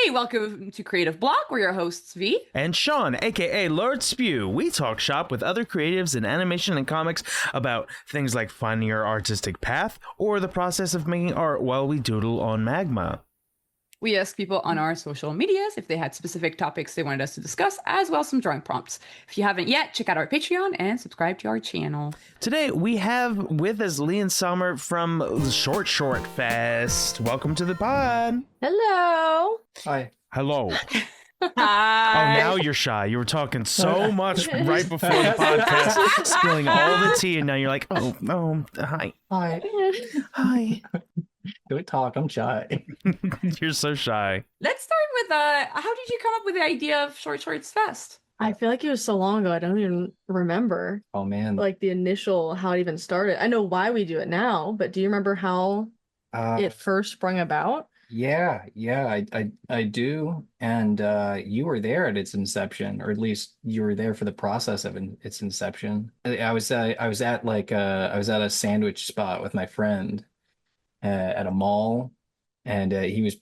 Hey, welcome to Creative Block. We're your hosts, V. And Sean, aka Lord Spew. We talk shop with other creatives in animation and comics about things like finding your artistic path or the process of making art while we doodle on Magma. We asked people on our social medias if they had specific topics they wanted us to discuss, as well as some drawing prompts. If you haven't yet, check out our Patreon and subscribe to our channel. Today, we have with us LEE and SOMMER from the Short Fest. Welcome to the pod. Hello. Hi. Hello. Hi. Oh, now you're shy. You were talking so much right before the podcast, spilling all the tea, and now you're like, hi. Hi. Hi. Don't talk. I'm shy. You're so shy. Let's start with, how did you come up with the idea of Short Shorts Fest? I feel like it was so long ago, I don't even remember. Oh, man. Like the initial, how it even started. I know why we do it now, but do you remember how it first sprung about? Yeah, I do. And you were there at its inception, or at least you were there for the process of its inception. I was at a sandwich spot with my friend at a mall, and he was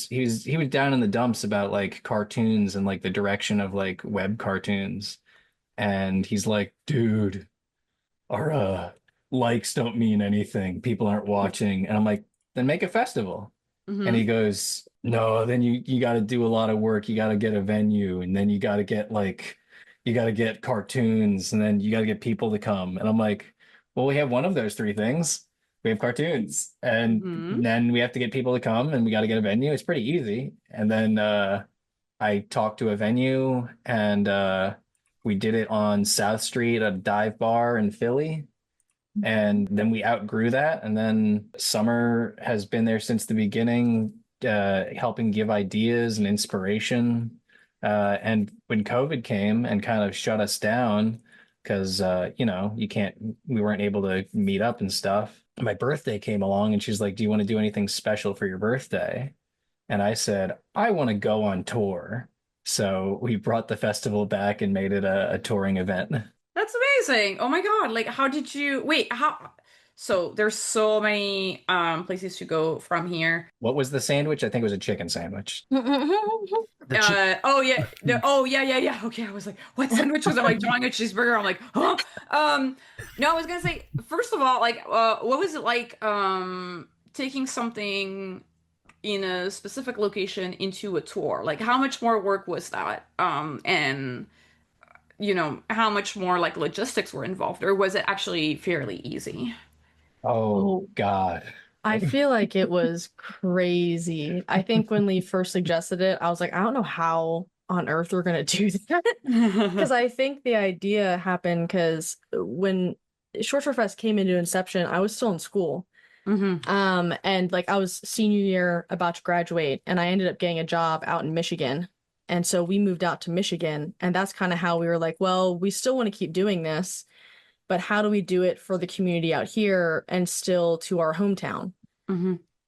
down in the dumps about like cartoons and like the direction of like web cartoons. And he's like, dude, our likes don't mean anything. People aren't watching. And I'm like, then make a festival. Mm-hmm. And he goes, no, then you got to do a lot of work. You got to get a venue, and then you got to get cartoons, and then you got to get people to come. And I'm like, well, we have one of those three things. We have cartoons, and then we have to get people to come, and we got to get a venue. It's pretty easy. And then I talked to a venue, and we did it on South Street, a dive bar in Philly. And then we outgrew that. And then Summer has been there since the beginning, helping give ideas and inspiration. And when COVID came and kind of shut us down, because, we weren't able to meet up and stuff. My birthday came along and she's like, do you want to do anything special for your birthday? And I said, I want to go on tour. So we brought the festival back and made it a touring event. That's amazing. Oh my God. Like, how did you, so there's so many places to go from here. What was the sandwich? I think it was a chicken sandwich. Oh yeah. Yeah. Okay, I was like, what sandwich was it? Like drawing a cheeseburger. I'm like, huh? No, I was gonna say, first of all, like, what was it like taking something in a specific location into a tour? Like, how much more work was that? And how much more like logistics were involved, or was it actually fairly easy? Oh God. I feel like it was crazy. I think when Lee first suggested it, I was like, I don't know how on earth we're going to do that. Because I think the idea happened because when Short Fest came into inception, I was still in school. And like I was senior year about to graduate, and I ended up getting a job out in Michigan. And so we moved out to Michigan, and that's kind of how we were like, well, we still want to keep doing this, but how do we do it for the community out here and still to our hometown?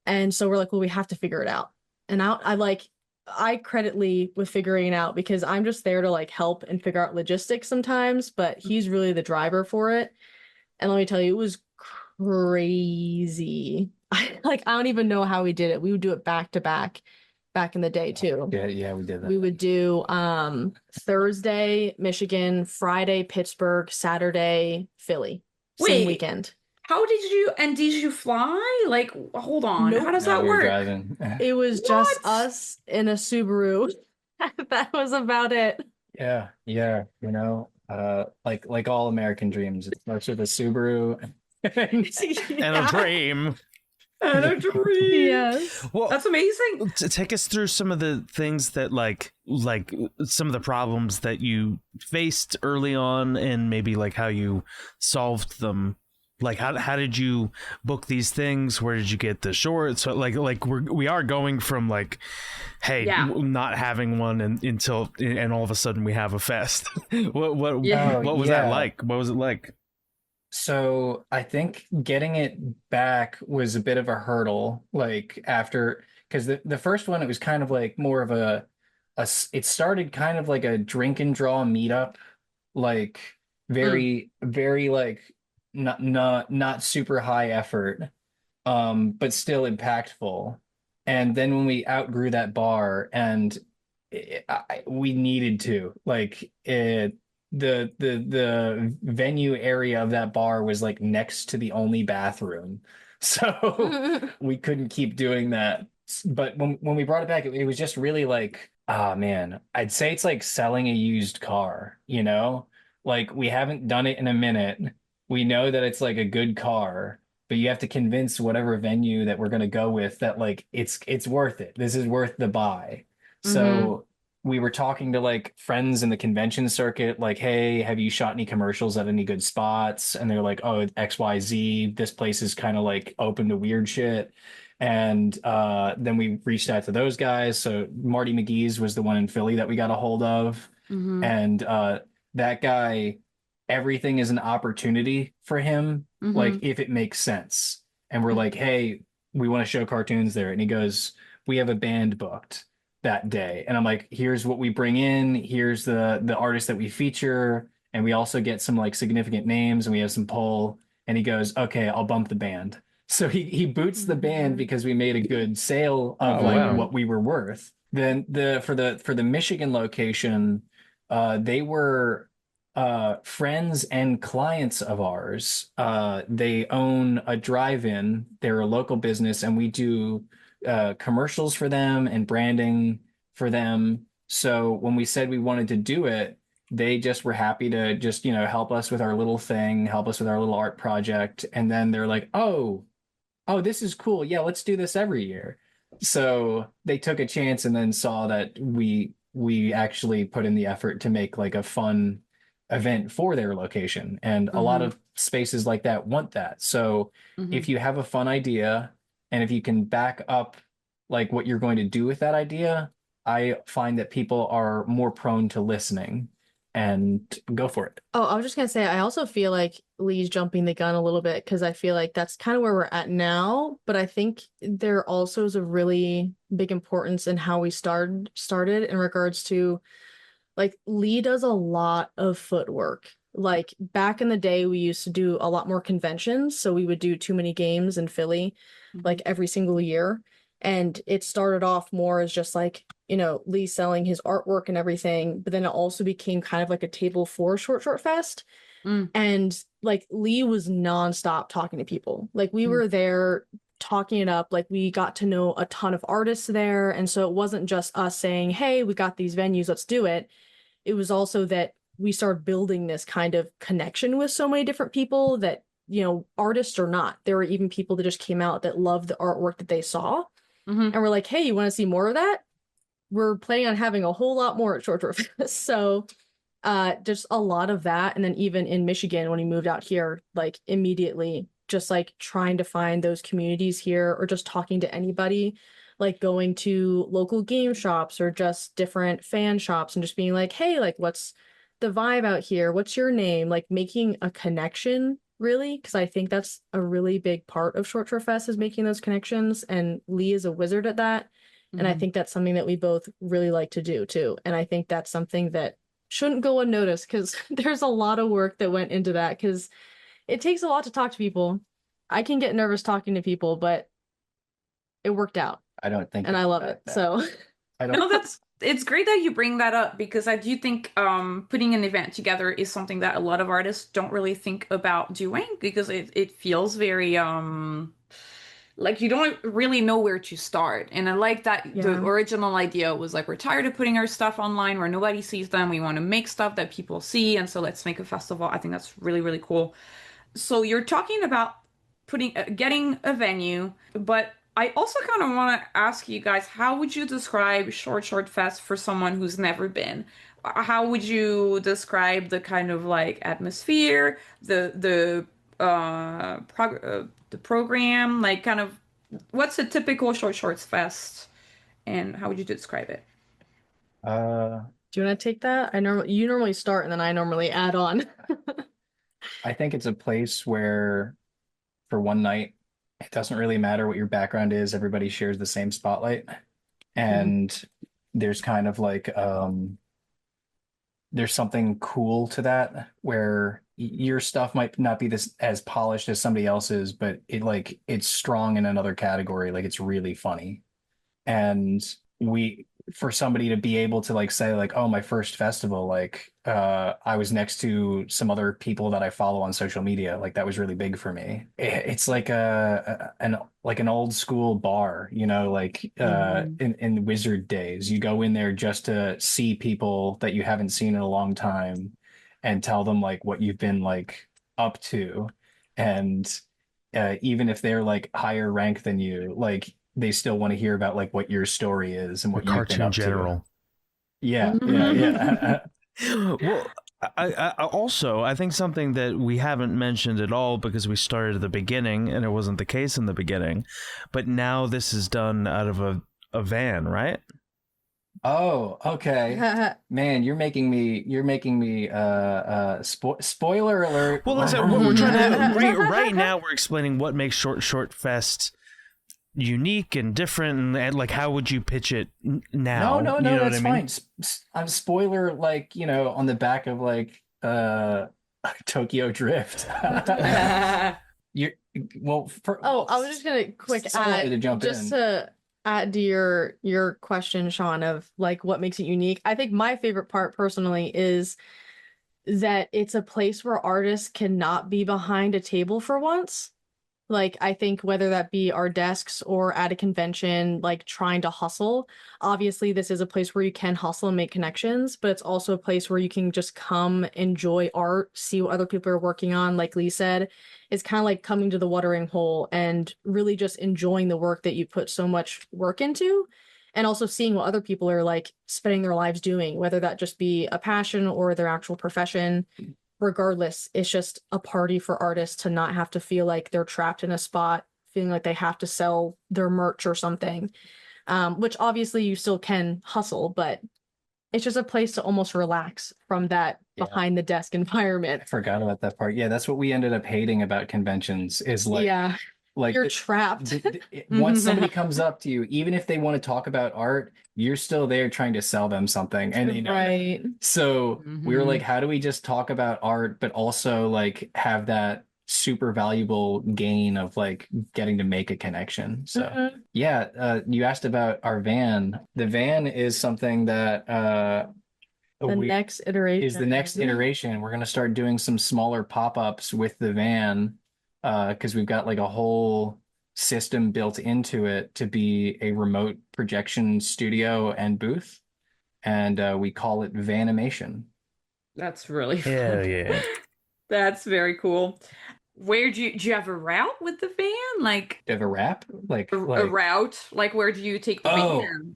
And so we're like, well, we have to figure it out. And I credit Lee with figuring it out, because I'm just there to like help and figure out logistics sometimes, but he's really the driver for it. And let me tell you, it was crazy. I don't even know how we did it. We would do it back to back in the day too. Yeah, we did that. We would do Thursday, Michigan, Friday, Pittsburgh, Saturday, Philly. Same weekend. How did you fly? Like, hold on. Nope. How does that We were work? driving. It was just us in a Subaru. That was about it. Yeah. Like all American dreams, it starts with a Subaru. And a dream. And a dream. Yes. Well, that's amazing. Take us through some of the things that like some of the problems that you faced early on, and maybe like how you solved them. Like how did you book these things? Where did you get the shorts? So we are going from like, hey, not having one until all of a sudden we have a fest. What was that like? What was it like? So I think getting it back was a bit of a hurdle. Like after, because the first one, it was kind of like more of it started kind of like a drink and draw meetup, like very like not super high effort, but still impactful. And then when we outgrew that bar and we needed to like the venue area of that bar was like next to the only bathroom, so we couldn't keep doing that. But when we brought it back, it was just really like, ah, man, I'd say it's like selling a used car, you know? Like we haven't done it in a minute. We know that it's like a good car, but you have to convince whatever venue that we're going to go with that like it's worth it. This is worth the buy. So we were talking to like friends in the convention circuit, like, hey, have you shot any commercials at any good spots? And they're like, oh, XYZ, this place is kind of like open to weird shit. And then we reached out to those guys. So Marty McGee's was the one in Philly that we got a hold of. And that guy, everything is an opportunity for him, like if it makes sense. And we're like, hey, we want to show cartoons there. And he goes, we have a band booked that day. And I'm like, here's what we bring in, here's the artists that we feature, and we also get some like significant names and we have some pull. And he goes, okay, I'll bump the band. So he boots the band because we made a good sale of what we were worth. Then for the Michigan location, they were friends and clients of ours. They own a drive-in, they're a local business, and we do commercials for them and branding for them. So when we said we wanted to do it, they just were happy to just, help us with our little thing, help us with our little art project. And then they're like, oh, this is cool. Yeah, let's do this every year. So they took a chance and then saw that we actually put in the effort to make like a fun event for their location. And a lot of spaces like that want that. So if you have a fun idea, and if you can back up like what you're going to do with that idea, I find that people are more prone to listening and go for it. Oh, I was just gonna say, I also feel like Lee's jumping the gun a little bit because I feel like that's kind of where we're at now. But I think there also is a really big importance in how we started in regards to like Lee does a lot of footwork. Like back in the day, we used to do a lot more conventions. So we would do too many games in Philly, like every single year. And it started off more as just like, Lee selling his artwork and everything. But then it also became kind of like a table for Short Fest. And like Lee was nonstop talking to people. Like we were there talking it up. Like we got to know a ton of artists there. And so it wasn't just us saying, hey, we got these venues, let's do it. It was also that we started building this kind of connection with so many different people that, artists or not, there were even people that just came out that loved the artwork that they saw. And we're like, hey, you want to see more of that? We're planning on having a whole lot more at Short Fest. So just a lot of that. And then even in Michigan, when we moved out here, like immediately just like trying to find those communities here or just talking to anybody, like going to local game shops or just different fan shops and just being like, hey, like what's the vibe out here? What's your name? Like making a connection, really, because I think that's a really big part of Short Fest is making those connections. And Lee is a wizard at that. And I think that's something that we both really like to do too. And I think that's something that shouldn't go unnoticed because there's a lot of work that went into that because it takes a lot to talk to people. I can get nervous talking to people, but it worked out. I don't think, and I love it. So I don't. No, it's great that you bring that up because I do think putting an event together is something that a lot of artists don't really think about doing because it feels very like you don't really know where to start. And I like that the original idea was like, we're tired of putting our stuff online where nobody sees them. We want to make stuff that people see. And so let's make a festival. I think that's really, really cool. So you're talking about getting a venue, but I also kind of want to ask you guys, how would you describe Short Fest for someone who's never been? How would you describe the kind of like atmosphere, the program, like kind of what's a typical Short Fest, and how would you describe it? Do you want to take that? You normally start and then I normally add on. I think it's a place where for one night, it doesn't really matter what your background is. Everybody shares the same spotlight. And there's kind of like, there's something cool to that where your stuff might not be as polished as somebody else's, but it's strong in another category. Like it's really funny. and for somebody to be able to like say like, oh, my first festival, like I was next to some other people that I follow on social media, like that was really big for me. It's like an old school bar, you know, like in Wizard days. You go in there just to see people that you haven't seen in a long time and tell them like what you've been like up to. And even if they're like higher rank than you, like they still want to hear about like what your story is and what you've been up general. to. Yeah. Well, I think something that we haven't mentioned at all, because we started at the beginning and it wasn't the case in the beginning, but now this is done out of a van, right? Oh, okay. Man, you're making me spoiler alert. Well, listen, we're trying to right now we're explaining what makes Short Fest unique and different, and like how would you pitch it now? No, you know that's what I mean? fine. I'm spoiler, like, you know, on the back of like Tokyo Drift. You're well for, I was just gonna quick add to jump just in. to add to your question, Sean, of like what makes it unique. I think my favorite part personally is that it's a place where artists cannot be behind a table for once. Like, I think whether that be our desks or at a convention, like trying to hustle, obviously this is a place where you can hustle and make connections, but it's also a place where you can just come enjoy art, see what other people are working on. Like Lee said, it's kind of like coming to the watering hole and really just enjoying the work that you put so much work into. And also seeing what other people are like spending their lives doing, whether that just be a passion or their actual profession. Regardless, it's just a party for artists to not have to feel like they're trapped in a spot, feeling like they have to sell their merch or something, which obviously you still can hustle, but it's just a place to almost relax from that behind the desk environment. I forgot about that part. Yeah, that's what we ended up hating about conventions is like, like you're trapped. Once somebody comes up to you, even if they want to talk about art, you're still there trying to sell them something. And you know, right. So we were like, how do we just talk about art, but also like have that super valuable gain of like getting to make a connection? So you asked about our van. The van is something that the next iteration. We're going to start doing some smaller pop-ups with the van, because we've got like a whole system built into it to be a remote projection studio and booth, and we call it Vanimation. That's really fun. Hell yeah. That's very cool. Where do you have a route with the van? Like, do you have a wrap? Like a route? Like, where do you take the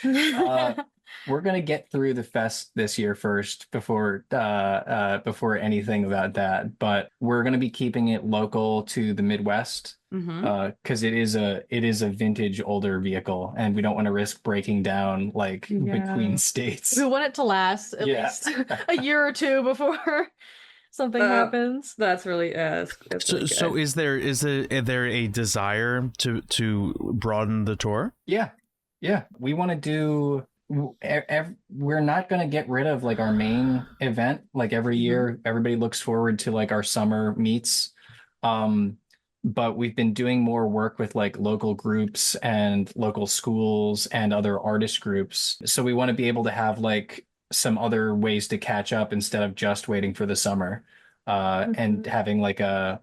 van? We're gonna get through the fest this year first before anything about that. But we're gonna be keeping it local to the Midwest, because it is a vintage older vehicle, and we don't want to risk breaking down like between states. We want it to last at least a year or two before something happens. That's really so is there a desire to broaden the tour? Yeah, we want to do. We're not going to get rid of like our main event. Like every year, everybody looks forward to like our summer meets. But we've been doing more work with like local groups and local schools and other artist groups. So we want to be able to have like some other ways to catch up instead of just waiting for the summer, and having like a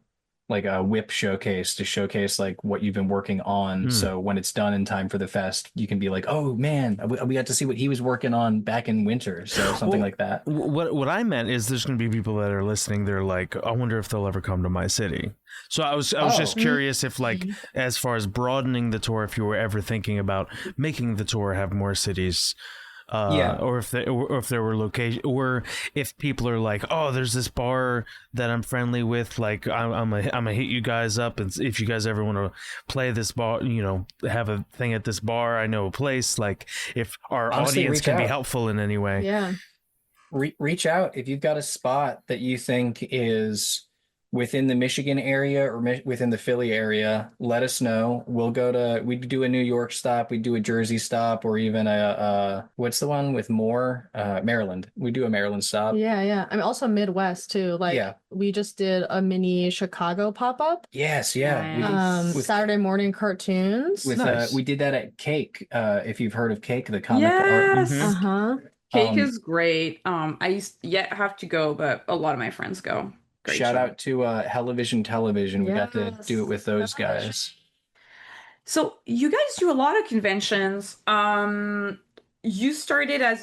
whip showcase to showcase like what you've been working on. So when it's done in time for the fest, you can be like, oh man, we got to see what he was working on back in winter. So something like that. What I meant is there's going to be people that are listening. They're like, I wonder if they'll ever come to my city. So I was just curious if like, as far as broadening the tour, if you were ever thinking about making the tour have more cities. Or if there were location, or if people are like, oh, there's this bar that I'm friendly with, like I'm gonna hit you guys up, and if you guys ever want to play this bar, you know, have a thing at this bar, I know a place. Like if our audience can be helpful in any way, reach out if you've got a spot that you think is within the Michigan area or within the Philly area, let us know. We do a New York stop, we do a Jersey stop, or even what's the one with more? Maryland. We do a Maryland stop. Yeah. I mean, also Midwest too. Like Yeah. we just did a mini Chicago pop-up. Yes, yeah. Nice. Saturday morning cartoons. Nice. We did that at Cake, if you've heard of Cake, the comic Yes. Mhm. Uh-huh. Cake is great. I used yet have to go, but a lot of my friends go. Great shout show. out to Hellivision Television. We got to do it with those guys. So you guys do a lot of conventions. You started as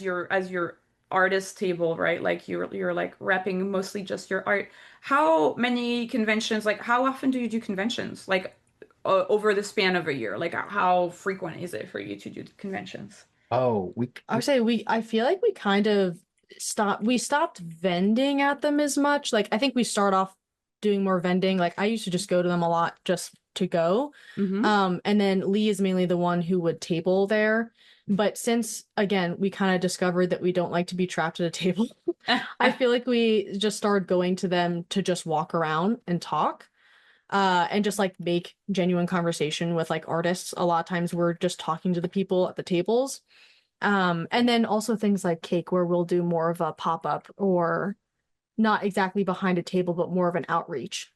your artist table, right? Like you're like repping mostly just your art. How many conventions? Like how often do you do conventions? Like over the span of a year? Like how frequent is it for you to do conventions? Oh, I would say I feel like we kind of stopped vending at them as much. Like I think we start off doing more vending. Like I used to just go to them a lot just to go. Mm-hmm. And then Lee is mainly the one who would table there. But since again, we kind of discovered that we don't like to be trapped at a table, I feel like we just started going to them to just walk around and talk. And just like make genuine conversation with like artists. A lot of times we're just talking to the people at the tables. And then also things like Cake, where we'll do more of a pop-up or not exactly behind a table, but more of an outreach.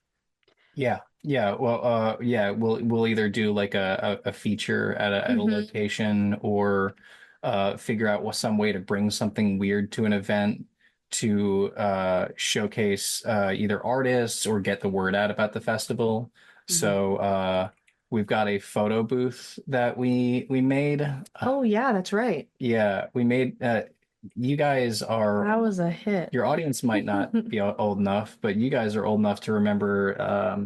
yeah. Well, yeah, we'll either do like a feature at a Mhm. location, or figure out some way to bring something weird to an event to showcase either artists or get the word out about the festival. So we've got a photo booth that we made. Oh yeah, that's right. Yeah, we made you guys are That was a hit. your audience might not be old enough, but you guys are old enough to remember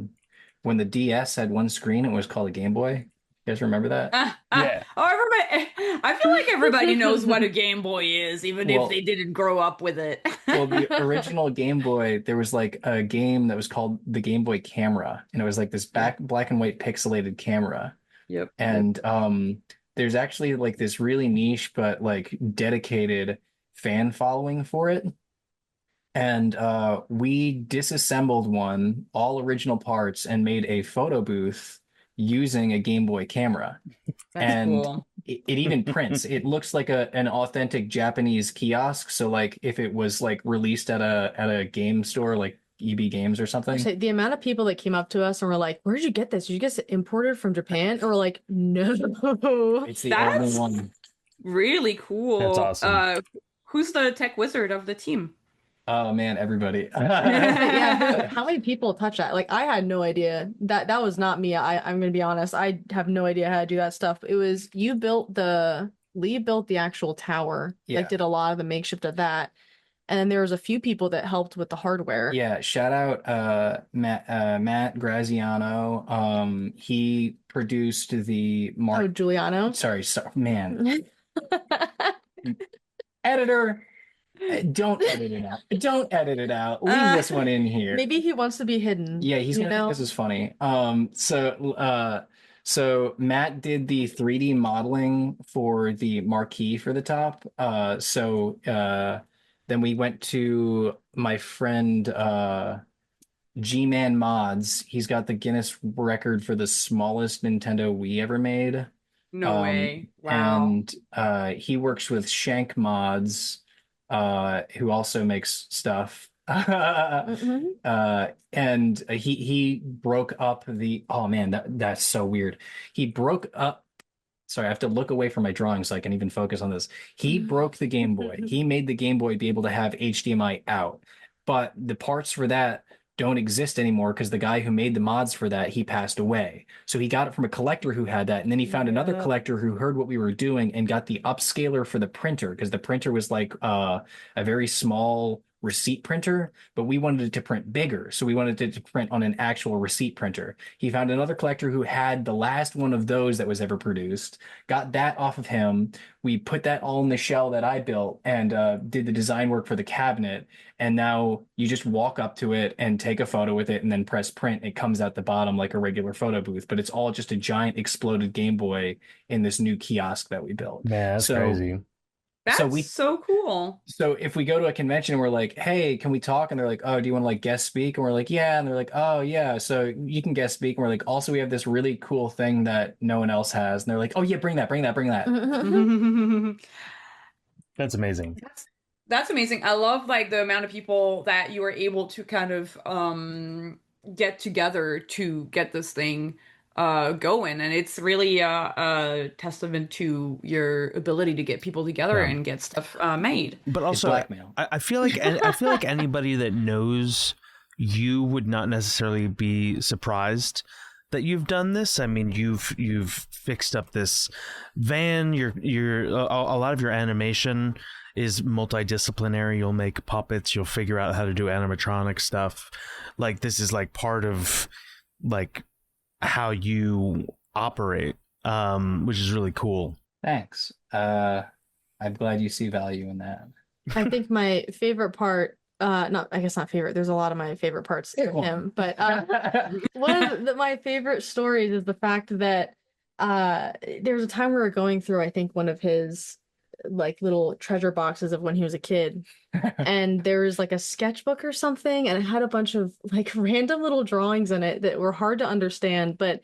when the DS had one screen. It was called a Game Boy. You guys remember that? Yeah. Oh, everybody! I feel like everybody knows what a Game Boy is, even Well- if they didn't grow up with it. Well, the original Game Boy, there was like a game that was called the Game Boy Camera, and it was like this black and white pixelated camera. Yep. And there's actually like this really niche but like dedicated fan following for it. And we disassembled one, all original parts, and made a photo booth using a Game Boy camera. That's And cool. it even prints. It looks like an authentic Japanese kiosk. So like if it was like released at a game store like EB Games or something. Actually, the amount of people that came up to us and were like, "Where did you get this? Did you get it imported from Japan?" And we're like, "No." It's the That's- only one. Really cool. That's awesome. Who's the tech wizard of the team? Oh man, everybody. Yeah, how many people touch that? Like I had no idea. That was not me. I'm gonna be honest. I have no idea how to do that stuff. It was Lee built the actual tower. Yeah. Like did a lot of the makeshift of that. And then there was a few people that helped with the hardware. Yeah, shout out Matt Graziano. He produced the Oh, Giuliano. sorry, man. Editor, don't edit it out. Don't edit it out. Leave this one in here. Maybe he wants to be hidden. Yeah, he's gonna think this is funny. So Matt did the 3D modeling for the marquee for the top. Then we went to my friend G-Man Mods. He's got the Guinness record for the smallest Nintendo Wii ever made. No way. Wow. And he works with Shank Mods, who also makes stuff. Mhm. And he broke up oh man, that's so weird. He broke up. Sorry, I have to look away from my drawing so I can even focus on this. He broke the Game Boy. He made the Game Boy be able to have HDMI out, but the parts for that don't exist anymore because the guy who made the mods for that, he passed away. So he got it from a collector who had that, and then he found another collector who heard what we were doing and got the upscaler for the printer, because the printer was like a very small receipt printer, but we wanted it to print bigger. So we wanted it to print on an actual receipt printer. He found another collector who had the last one of those that was ever produced, got that off of him. We put that all in the shell that I built and did the design work for the cabinet. And now you just walk up to it and take a photo with it and then press print. It comes out the bottom like a regular photo booth, but it's all just a giant exploded Game Boy in this new kiosk that we built. Yeah, that's crazy. That's so cool. So if we go to a convention and we're like, hey, can we talk? And they're like, oh, do you want to like guest speak? And we're like, yeah. And they're like, oh yeah, so you can guest speak. And we're like, also we have this really cool thing that no one else has. And they're like, oh yeah, bring that. That's amazing. That's amazing. I love like the amount of people that you were able to kind of get together to get this thing going, and it's really a testament to your ability to get people together and get stuff made. But also, I feel like anybody that knows you would not necessarily be surprised that you've done this. I mean, you've fixed up this van. You're a lot of your animation is multidisciplinary. You'll make puppets. You'll figure out how to do animatronic stuff. Like this is like part of like how you operate, which is really cool. Thanks. I'm glad you see value in that. I think my favorite part, I guess not favorite, there's a lot of my favorite parts of him, but one of my favorite stories is the fact that there was a time we were going through, I think, one of his like little treasure boxes of when he was a kid, and there was like a sketchbook or something, and it had a bunch of like random little drawings in it that were hard to understand, but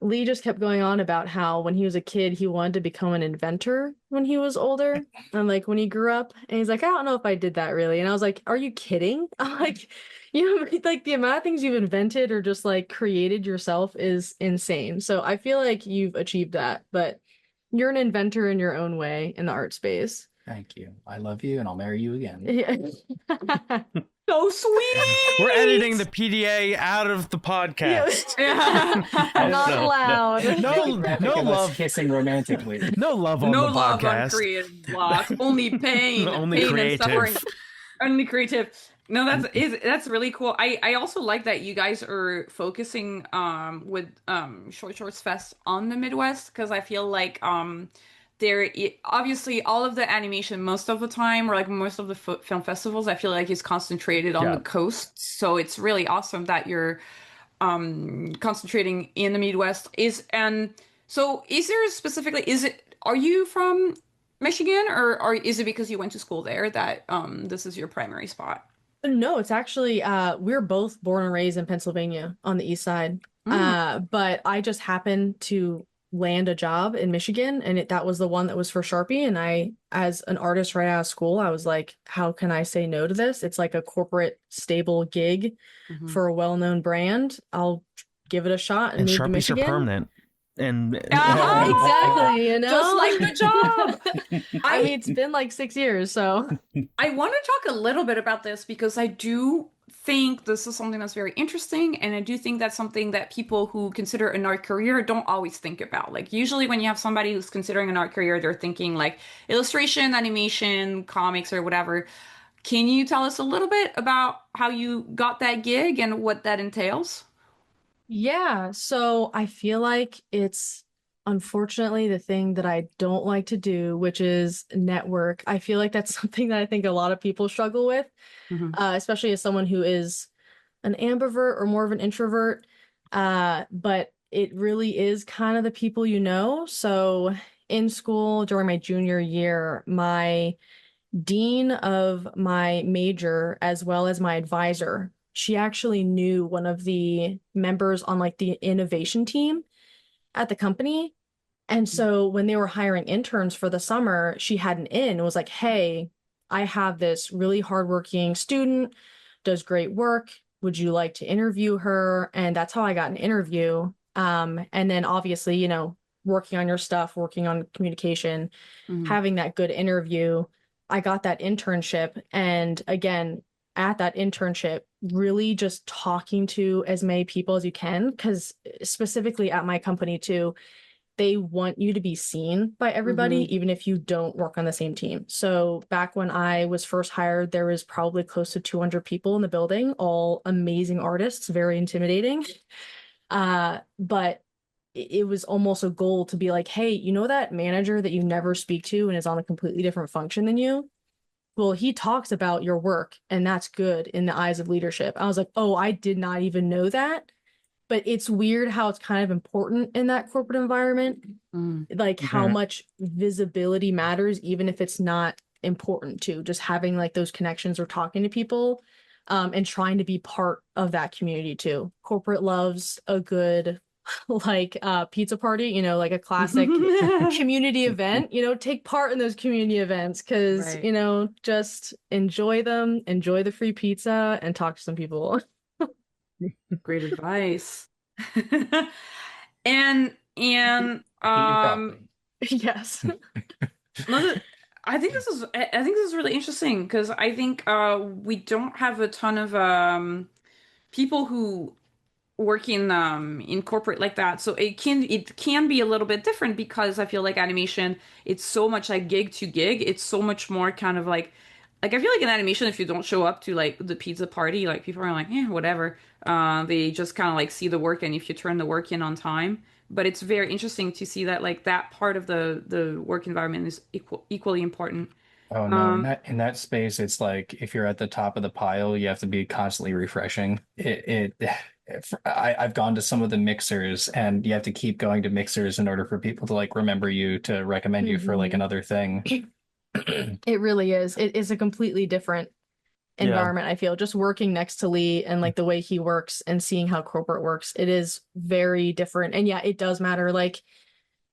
Lee just kept going on about how when he was a kid he wanted to become an inventor when he was older, and like when he grew up, and he's like, I don't know if I did that really, and I was like, are you kidding? I'm like, you know, like the amount of things you've invented or just like created yourself is insane. So I feel like you've achieved that, but you're an inventor in your own way in the art space. Thank you. I love you, and I'll marry you again. Yeah. So sweet. We're editing the PDA out of the podcast. Not allowed. No love kissing romantically. No love on the podcast. No love on creative block. Only pain. Only pain creative. And suffering. Only creative. No, that's really cool. I also like that you guys are focusing with Short Fest on the Midwest, because I feel like there obviously all of the animation most of the time, or like most of the film festivals, I feel like is concentrated on the coast. So it's really awesome that you're concentrating in the Midwest. So is there specifically, are you from Michigan, or is it because you went to school there that this is your primary spot? No, it's actually we're both born and raised in Pennsylvania on the east side. But I just happened to land a job in Michigan, and that was the one that was for Sharpie. And I, as an artist right out of school, I was like, how can I say no to this? It's like a corporate stable gig for a well-known brand. I'll give it a shot and move to Sharpies Michigan. are permanent. And exactly, you know, just like the job. I mean, it's been like 6 years, so I want to talk a little bit about this, because I do think this is something that's very interesting, and I do think that's something that people who consider an art career don't always think about. Like usually when you have somebody who's considering an art career, they're thinking like illustration, animation, comics, or whatever. Can you tell us a little bit about how you got that gig and what that entails? Yeah, so I feel like it's unfortunately the thing that I don't like to do, which is network. I feel like that's something that I think a lot of people struggle with, especially as someone who is an ambivert or more of an introvert. But it really is kind of the people you know. So in school during my junior year, my dean of my major, as well as my advisor, she actually knew one of the members on like the innovation team at the company. And so when they were hiring interns for the summer, she had an in, was like, hey, I have this really hardworking student, does great work. Would you like to interview her? And that's how I got an interview. And then obviously, you know, working on your stuff, working on communication, having that good interview, I got that internship. And again, at that internship, really just talking to as many people as you can, because specifically at my company too, they want you to be seen by everybody, even if you don't work on the same team. So back when I was first hired, there was probably close to 200 people in the building, all amazing artists, very intimidating. But it was almost a goal to be like, hey, you know that manager that you never speak to and is on a completely different function than you? Well, he talks about your work, and that's good in the eyes of leadership. I was like, oh, I did not even know that. but it's weird how it's kind of important in that corporate environment, like how much visibility matters, even if it's not important to just having like those connections or talking to people, and trying to be part of that community too. Corporate loves a good like pizza party, you know, like a classic community event, you know, take part in those community events because, Right. you know, just enjoy them, enjoy the free pizza and talk to some people. Great advice. and Eat your broccoli. Yes. I think this is really interesting because I think we don't have a ton of people who work in corporate like that. So it can be a little bit different because I feel like animation, it's so much like gig to gig. It's so much more kind of like I feel like in animation, if you don't show up to like the pizza party, like people are like, yeah, whatever. They just kind of like see the work, and if you turn the work in on time. But it's very interesting to see that like that part of the work environment is equally important. Oh no, Um, in that space, it's like if you're at the top of the pile, you have to be constantly refreshing. I've gone to some of the mixers, and you have to keep going to mixers in order for people to like remember you to recommend you for like another thing. It really is. It is a completely different environment. I feel just working next to Lee and like the way he works and seeing how corporate works, it is very different. And yeah, it does matter. Like,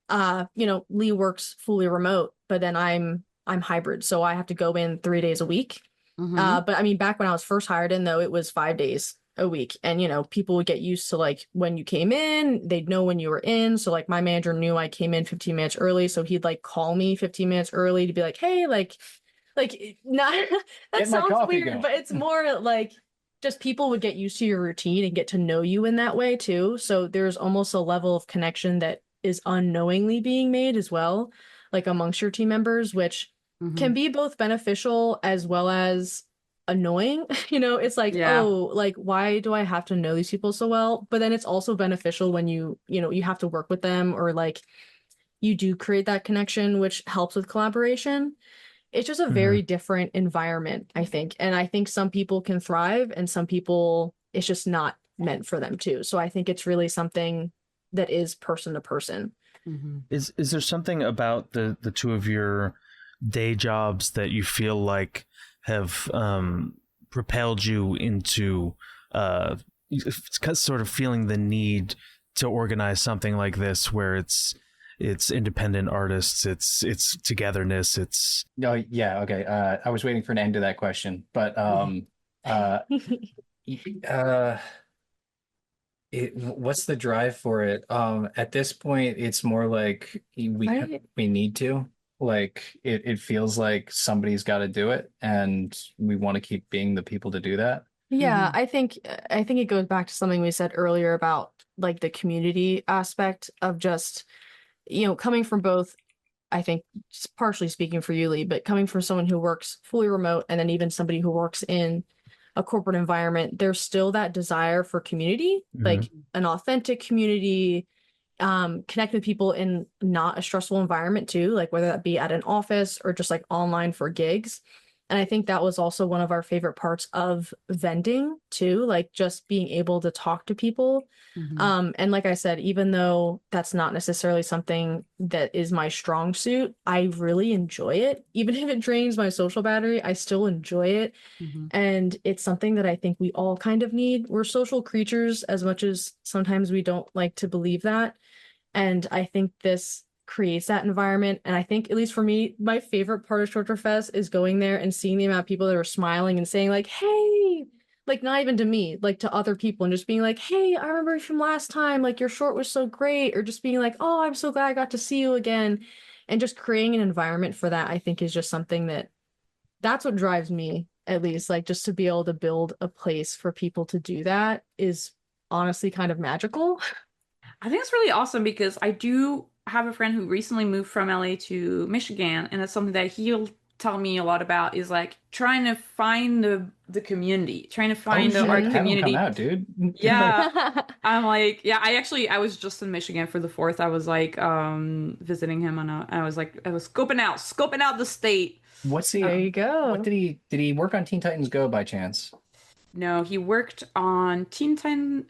you know, Lee works fully remote, but then I'm hybrid, so I have to go in 3 days a week. But I mean, back when I was first hired in, though, it was 5 days a week, and you know, people would get used to like when you came in, they'd know when you were in. So like my manager knew I came in 15 minutes early, so he'd like call me 15 minutes early to be like, hey, like not that Get my sounds coffee weird, going. but it's more like just people would get used to your routine and get to know you in that way too. So there's almost a level of connection that is unknowingly being made as well, like amongst your team members, which can be both beneficial as well as annoying. You know, it's like, yeah. oh, like why do I have to know these people so well? But then it's also beneficial when you know, you have to work with them or like you do create that connection, which helps with collaboration. It's just a very different environment, I think. And I think some people can thrive and some people it's just not meant for them too. So I think it's really something that is person to person. Is there something about the two of your day jobs that you feel like have propelled you into sort of feeling the need to organize something like this where it's independent artists, it's togetherness, it's No, yeah, okay. I was waiting for an end to that question, but what's the drive for it? At this point, it's more like we need to. Like it feels like somebody's got to do it, and we want to keep being the people to do that. Yeah, I think it goes back to something we said earlier about like the community aspect of just, you know, coming from both, I think just partially speaking for you, Lee, but coming from someone who works fully remote and then even somebody who works in a corporate environment, there's still that desire for community, like an authentic community, connect with people in not a stressful environment too, like whether that be at an office or just like online for gigs. And I think that was also one of our favorite parts of vending too, like just being able to talk to people. And like I said, even though that's not necessarily something that is my strong suit, I really enjoy it. Even if it drains my social battery, I still enjoy it. And it's something that I think we all kind of need. We're social creatures as much as sometimes we don't like to believe that. And I think this creates that environment. And I think, at least for me, my favorite part of Shorter Fest is going there and seeing the amount of people that are smiling and saying like, hey, like not even to me, like to other people, and just being like, hey, I remember you from last time, like your short was so great, or just being like, oh, I'm so glad I got to see you again. And just creating an environment for that, I think is just something that's what drives me, at least, like just to be able to build a place for people to do that is honestly kind of magical. I think it's really awesome because I do have a friend who recently moved from LA to Michigan, and it's something that he'll tell me a lot about is like trying to find the community, trying to find the art Have him come community. out, dude. Yeah. I'm like, yeah, I was just in Michigan for the 4th. I was like visiting him and I was scoping out the state. What's There he? you go. What did he work on Teen Titans Go by chance? No, he worked on Teen Titan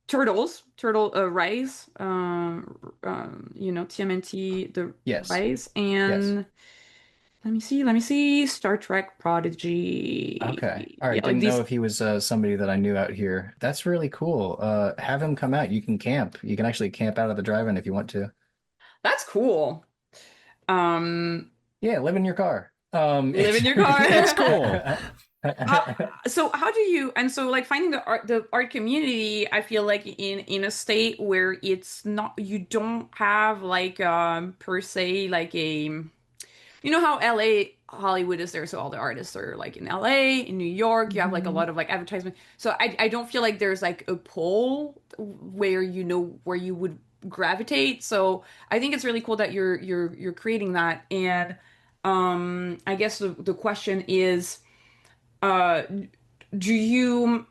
turtle Rise, TMNT, the Yes. Rise, Yes. and let me see, Star Trek Okay. Prodigy. All Yeah, right. like Didn't know these. if he was somebody that I knew out here. That's really cool. Have him come out. You can camp. You can actually camp out of the drive-in if you want to. That's cool. Um, Yeah, live in your car. Live It's in your car. That's cool. How, so how do you, and so like finding the art community, I feel like in a state where it's not, you don't have like per se like a, how LA Hollywood is there, so all the artists are like in LA, in New York, you have like a Mhm. lot of like advertisement. So I don't feel like there's like a pole where where you would gravitate. So I think it's really cool that you're creating that. And I guess the question is, uh do you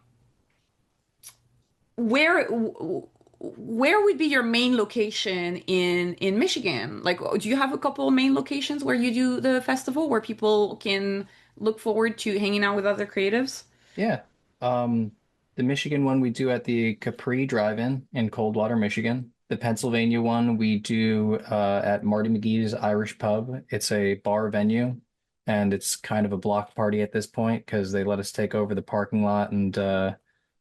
where where would be your main location in Michigan? Like, do you have a couple main locations where you do the festival where people can look forward to hanging out with other creatives? Yeah. Um, the Michigan one we do at the Capri Drive-In in Coldwater, Michigan. The Pennsylvania one we do at Marty McGee's Irish Pub. It's a bar venue, and it's kind of a block party at this point because they let us take over the parking lot and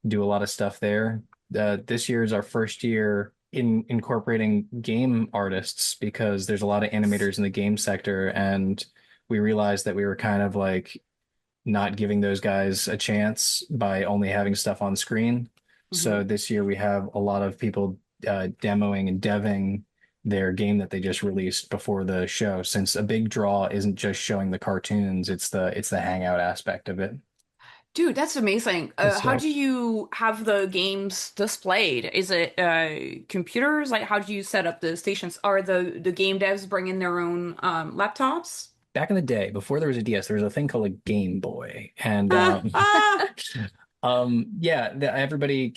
do a lot of stuff there. This year is our first year in incorporating game artists because there's a lot of animators in the game sector, and we realized that we were kind of like not giving those guys a chance by only having stuff on screen. Hmm. So this year we have a lot of people demoing and deving their game that they just released before the show, since a big draw isn't just showing the cartoons, it's the hangout aspect of it. Dude, that's amazing. How So do you have the games displayed? Is it computers? Like, how do you set up the stations? Are the game devs bringing their own laptops? back in the day, before there was a DS, there was a thing called a Game Boy, and Ah, ah. yeah, everybody,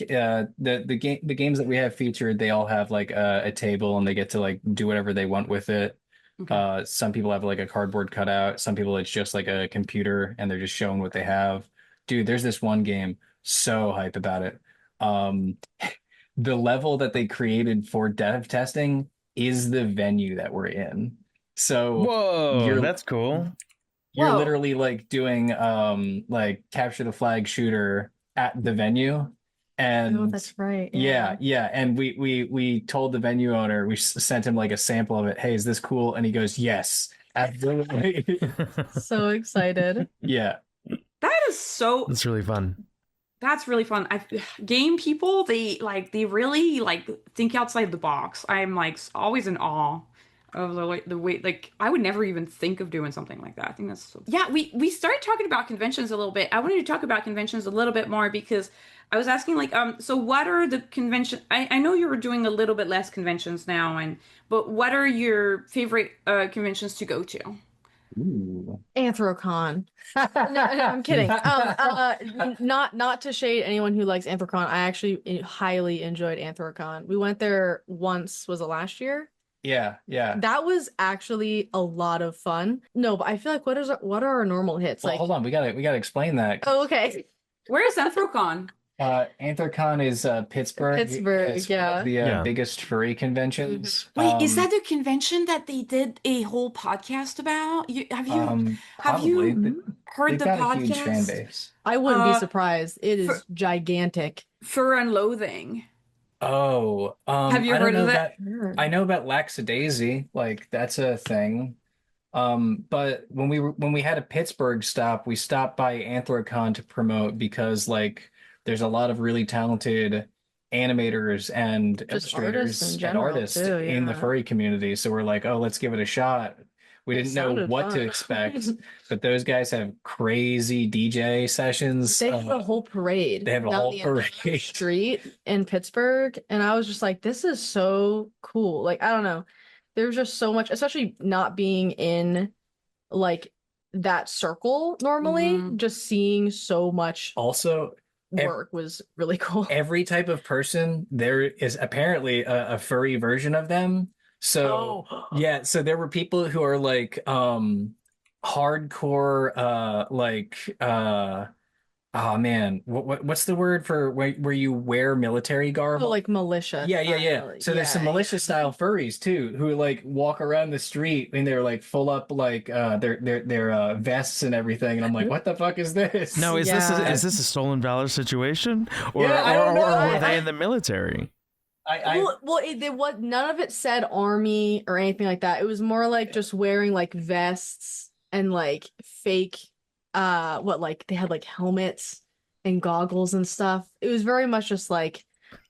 the games that we have featured, they all have like a table, and they get to like do whatever they want with it. Okay. Some people have like a cardboard cutout. Some people it's just like a computer, and they're just showing what they have. Dude, there's this one game, so hype about it. Um, the level that they created for dev testing is the venue that we're in. So Whoa, you're that's cool. you're Whoa. literally like doing like capture the flag shooter at the venue. Oh, And that's right. yeah, Yeah. yeah. And we told the venue owner, we sent him like a sample of it. Hey, is this cool? And he goes, yes, absolutely. So excited. Yeah. That is so That's really fun. That's really fun. Game people, they really like think outside the box. I'm like always in awe of the way like I would never even think of doing something like that. I think that's so. Yeah, we started talking about conventions a little bit. I wanted to talk about conventions a little bit more because I was asking like so what are the convention I know you were doing a little bit less conventions now, but what are your favorite conventions to go to? Ooh. Anthrocon. No, I'm kidding. Not to shade anyone who likes Anthrocon. I actually highly enjoyed Anthrocon. We went there once, was it last year? Yeah, yeah. That was actually a lot of fun. No, but I feel like what are our normal hits? Well, Like, hold on, we gotta explain that. oh, okay. Where is Anthrocon? Anthrocon is Pittsburgh. Pittsburgh, It's one yeah. of the Yeah. biggest furry conventions. Wait, is that the convention that they did a whole podcast about? Have Probably you heard they've the got a huge fan podcast? base. I wouldn't be Uh, surprised. It for, is gigantic. Fur and Loathing. Oh, Have you I don't heard of know that? about. Sure. I know about Laxadaisy, like that's a thing. But when we had a Pittsburgh stop, we stopped by Anthrocon to promote because like there's a lot of really talented animators and Just artists in illustrators and general artists too, in the yeah. furry community. So we're like, oh, let's give it a shot. We It didn't know sounded what to fun. expect, but those guys have crazy DJ sessions. They have a whole parade They have a down whole the entire parade. street in Pittsburgh, and I was just like, this is so cool. Like, I don't know. There's just so much, especially not being in like that circle normally, Hmm. just seeing so much Also, work was really cool. every type of person, there is apparently a furry version of them. So Oh, yeah, so there were people who are like hardcore Oh man, what's the word for where you wear military garb? So like militia Yeah. style. So there's some Yeah, militia style furries too, who like walk around the street and they're like full up like their vests and everything, and I'm like, what the fuck is this? No, is Yeah. this a stolen valor situation, Yeah, I don't know. or were they in the military? What none of it said army or anything like that. It was more like just wearing like vests and like fake like they had like helmets and goggles and stuff. It was very much just like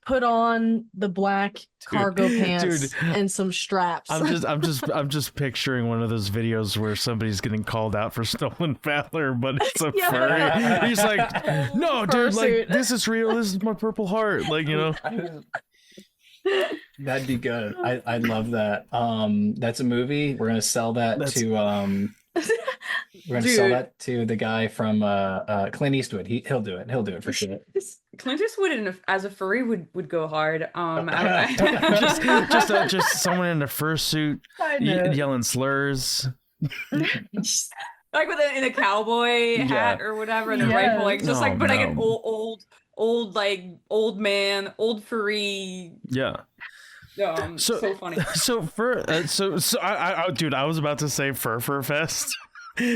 put on the black cargo pants dude, and some straps. I'm just picturing one of those videos where somebody's getting called out for stolen valor, but it's a furry. He's like, no, dude, like this is real. This is my Purple Heart. Like, you know. That'd be good. I love that. That's a movie. We're gonna sell that to we're gonna sell that to the guy from Clint Eastwood. He'll do it. He'll do it for sure. Clint Eastwood as a furry would go hard. Just someone in a fursuit yelling slurs. Like in a cowboy hat or whatever, and a rifle, like just like like an old like old man, old furry. Yeah. So funny. So I dude, I was about to say Fur Fest.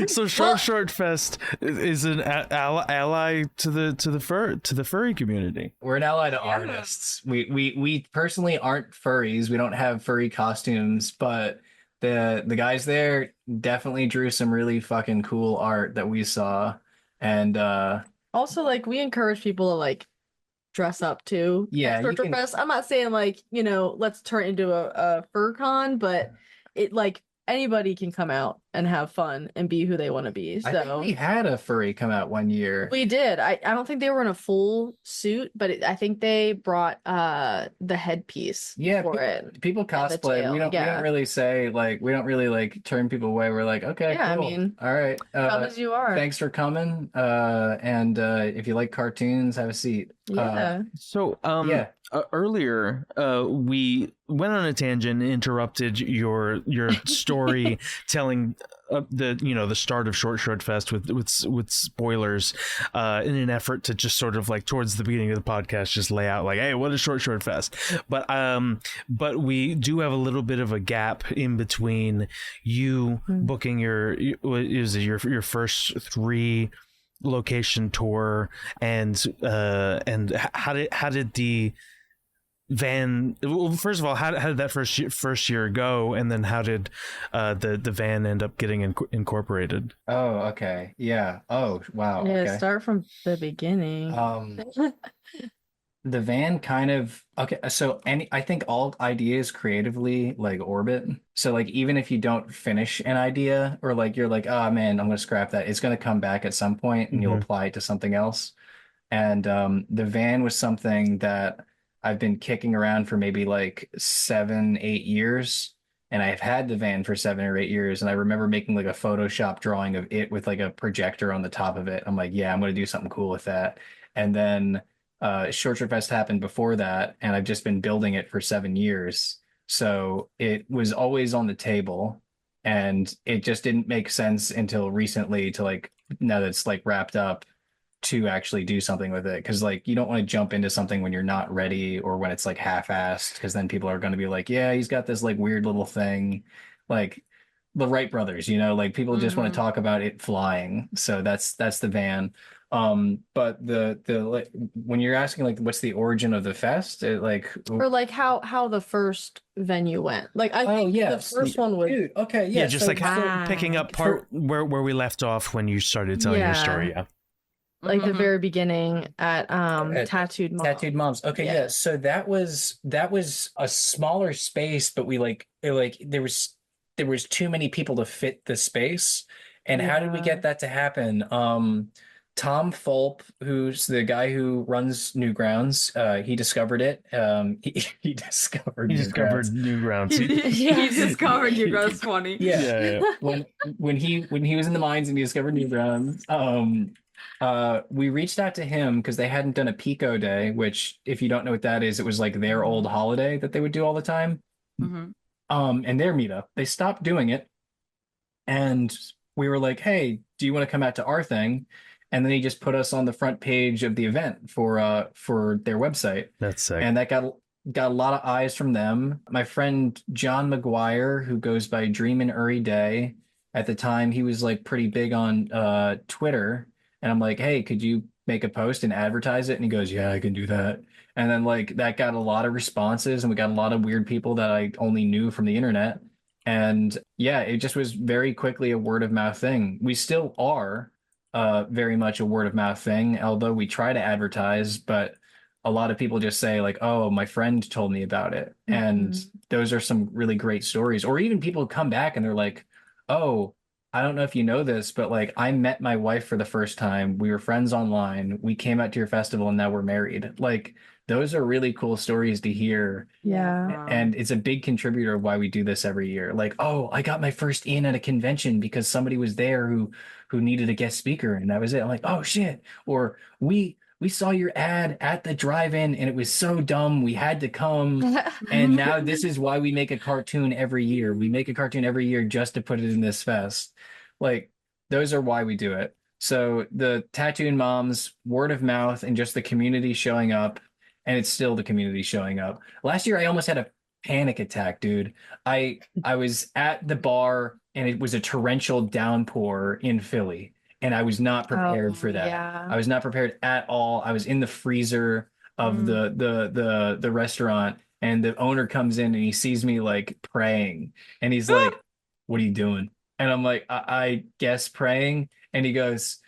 So Short Fest is an ally to the furry community. We're an ally to artists. We personally aren't furries. We don't have furry costumes, but the guys there definitely drew some really fucking cool art that we saw. And also like we encourage people to like dress up too. Yeah, Short Fest. I'm not saying like, let's turn it into a fur con, but it like anybody can come out and have fun and be who they want to be. So I think we had a furry come out one year. We did. I don't think they were in a full suit, but I think they brought the headpiece for it. People cosplay. We don't really say like we don't really like turn people away. We're like, okay, cool. I mean, all right. Come as you are. Thanks for coming. And if you like cartoons, have a seat. Yeah. Earlier, we went on a tangent, interrupted your story telling the start of Short Fest with spoilers, in an effort to just sort of like towards the beginning of the podcast just lay out like, hey, what is Short Fest? But we do have a little bit of a gap in between you booking your first 3 location tour and how did the van, well, first of all, how did that first year go, and then how did the van end up getting incorporated? Oh, okay. Yeah. Oh, wow. Yeah, okay. Start from the beginning. The van kind of so I think all ideas creatively like orbit. So like even if you don't finish an idea or like you're like, oh man, I'm gonna scrap that, it's gonna come back at some point and you'll apply it to something else. And the van was something that I've been kicking around for maybe like 7-8 years. And I've had the van for 7 or 8 years. And I remember making like a Photoshop drawing of it with like a projector on the top of it. I'm like, yeah, I'm going to do something cool with that. And then Short Fest happened before that. And I've just been building it for 7 years. So it was always on the table. And it just didn't make sense until recently to like, now that it's like wrapped up, to actually do something with it, because like you don't want to jump into something when you're not ready or when it's like half-assed, because then people are going to be like, yeah, he's got this like weird little thing, like the Wright brothers, like people just want to talk about it flying. So that's the van. But the when you're asking like what's the origin of the fest, it like or like how the first venue went. Like I think the first one was okay, yeah, just so, like picking up where we left off when you started telling your story. Like the very beginning at Tattooed Moms. Tattooed Moms. Okay, yeah. So that was a smaller space, but there was too many people to fit the space. And how did we get that to happen? Tom Fulp, who's the guy who runs Newgrounds, he discovered it. He discovered Newgrounds. He discovered Newgrounds. Funny. Yeah. When he was in the mines and he discovered Newgrounds, we reached out to him because they hadn't done a Pico Day, which, if you don't know what that is, it was like their old holiday that they would do all the time. And their meetup, they stopped doing it, and we were like, "Hey, do you want to come out to our thing?" and then he just put us on the front page of the event for their website. That's sick. And that got a lot of eyes from them. My friend John McGuire, who goes by Dream and Uri Day, at the time he was like pretty big on Twitter, and I'm like, hey, could you make a post and advertise it? And he goes, yeah, I can do that. And then like that got a lot of responses, and we got a lot of weird people that I only knew from the internet. And yeah, it just was very quickly a word of mouth thing. We still are very much a word of mouth thing, although we try to advertise, but a lot of people just say like, oh, my friend told me about it. And those are some really great stories. Or even people come back and they're like, oh, I don't know if you know this, but like I met my wife for the first time. We were friends online. We came out to your festival and now we're married. Like those are really cool stories to hear. Yeah. And it's a big contributor of why we do this every year. Like, oh, I got my first in at a convention because somebody was there who needed a guest speaker, and that was it. I'm like, oh shit. Or we saw your ad at the drive-in and it was so dumb we had to come. And now this is why we make a cartoon every year. We make a cartoon every year just to put it in this fest. Like those are why we do it. So the Tattooed Moms, word of mouth, and just the community showing up. And it's still the community showing up. Last year I almost had a panic attack, dude. I was at the bar and it was a torrential downpour in Philly. And I was not prepared for that. Yeah. I was not prepared at all. I was in the freezer of the restaurant, and the owner comes in and he sees me like praying, and he's like, "What are you doing?" And I'm like, I guess praying." And he goes,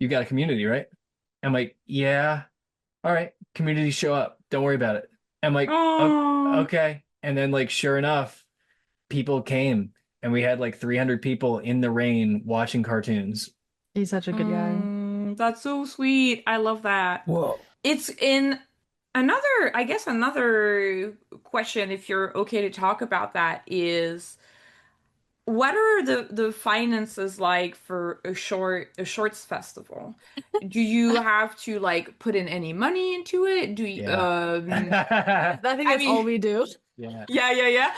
"You got a community, right?" I'm like, "Yeah." "All right, community show up. Don't worry about it." I'm like, "Oh, okay." And then like sure enough, people came, and we had like 300 people in the rain watching cartoons. He's such a good guy. That's so sweet. I love that. Whoa. It's in another question, if you're okay to talk about that, is what are the finances like for a shorts festival? Do you have to like put in any money into it? Do you I think that's all we do. Yeah. Yeah.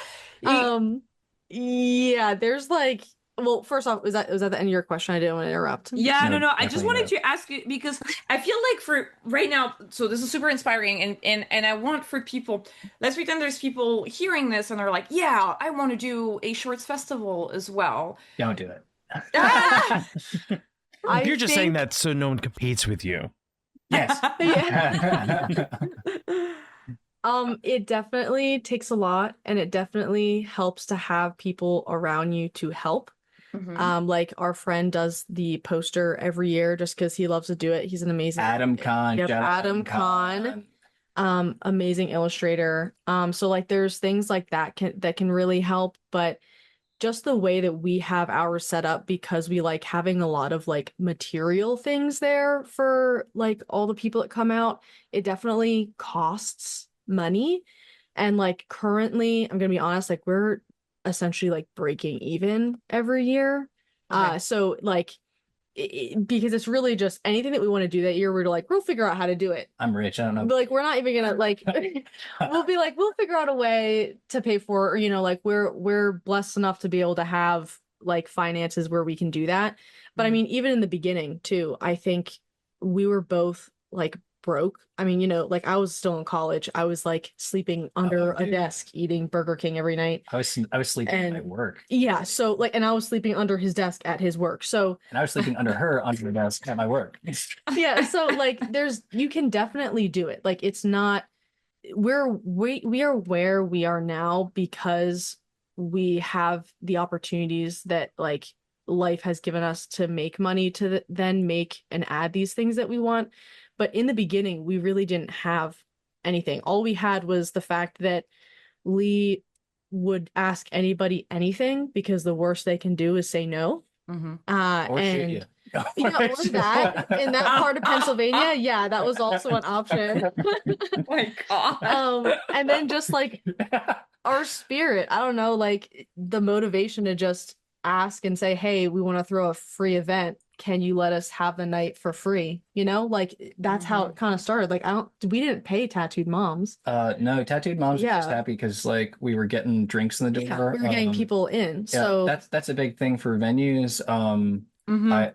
Yeah, there's like, well, first off, was that the end of your question? I didn't want to interrupt. Yeah, No, no. I just definitely wanted not. to ask you because I feel like for right now, so this is super inspiring, and I want for people, let's pretend there's people hearing this and they're like, yeah, I want to do a shorts festival as well. Don't do it. Ah! You're just saying that so no one competes with you. Yes. Yeah. It definitely takes a lot, and it definitely helps to have people around you to help. Like our friend does the poster every year just because he loves to do it. He's an amazing Adam Kahn. Yep, shout out Adam Kahn. Amazing illustrator. So like there's things like that can really help, but just the way that we have ours set up, because we like having a lot of like material things there for like all the people that come out, it definitely costs money. And like currently, I'm gonna be honest, like we're essentially like breaking even every year. Okay. So like because it's really just anything that we want to do that year, we'll figure out how to do it. I'm rich. I don't know. But like we're not even gonna like we'll figure out a way to pay for it, or like we're blessed enough to be able to have like finances where we can do that. But I mean, even in the beginning too, I think we were both like broke. I mean, like I was still in college. I was like sleeping under a desk eating Burger King every night. I was sleeping at work. Yeah, so like, and I was sleeping under his desk at his work. So And I was sleeping under her under the desk at my work. yeah, so like you can definitely do it. Like it's not we are where we are now because we have the opportunities that like life has given us to make money to then make and add these things that we want. But in the beginning, we really didn't have anything. All we had was the fact that Lee would ask anybody anything because the worst they can do is say no. Or And shoot you. or that in that part of Pennsylvania, yeah, that was also an option. Oh my God. And then just like our spirit, I don't know, like the motivation to just ask and say, hey, we want to throw a free event. Can you let us have the night for free? Like that's how it kind of started. Like we didn't pay Tattooed Moms. No, Tattooed Moms were just Yeah. happy because like we were getting drinks in the door. Yeah, we were getting people in. Yeah, So that's a big thing for venues. Mhm.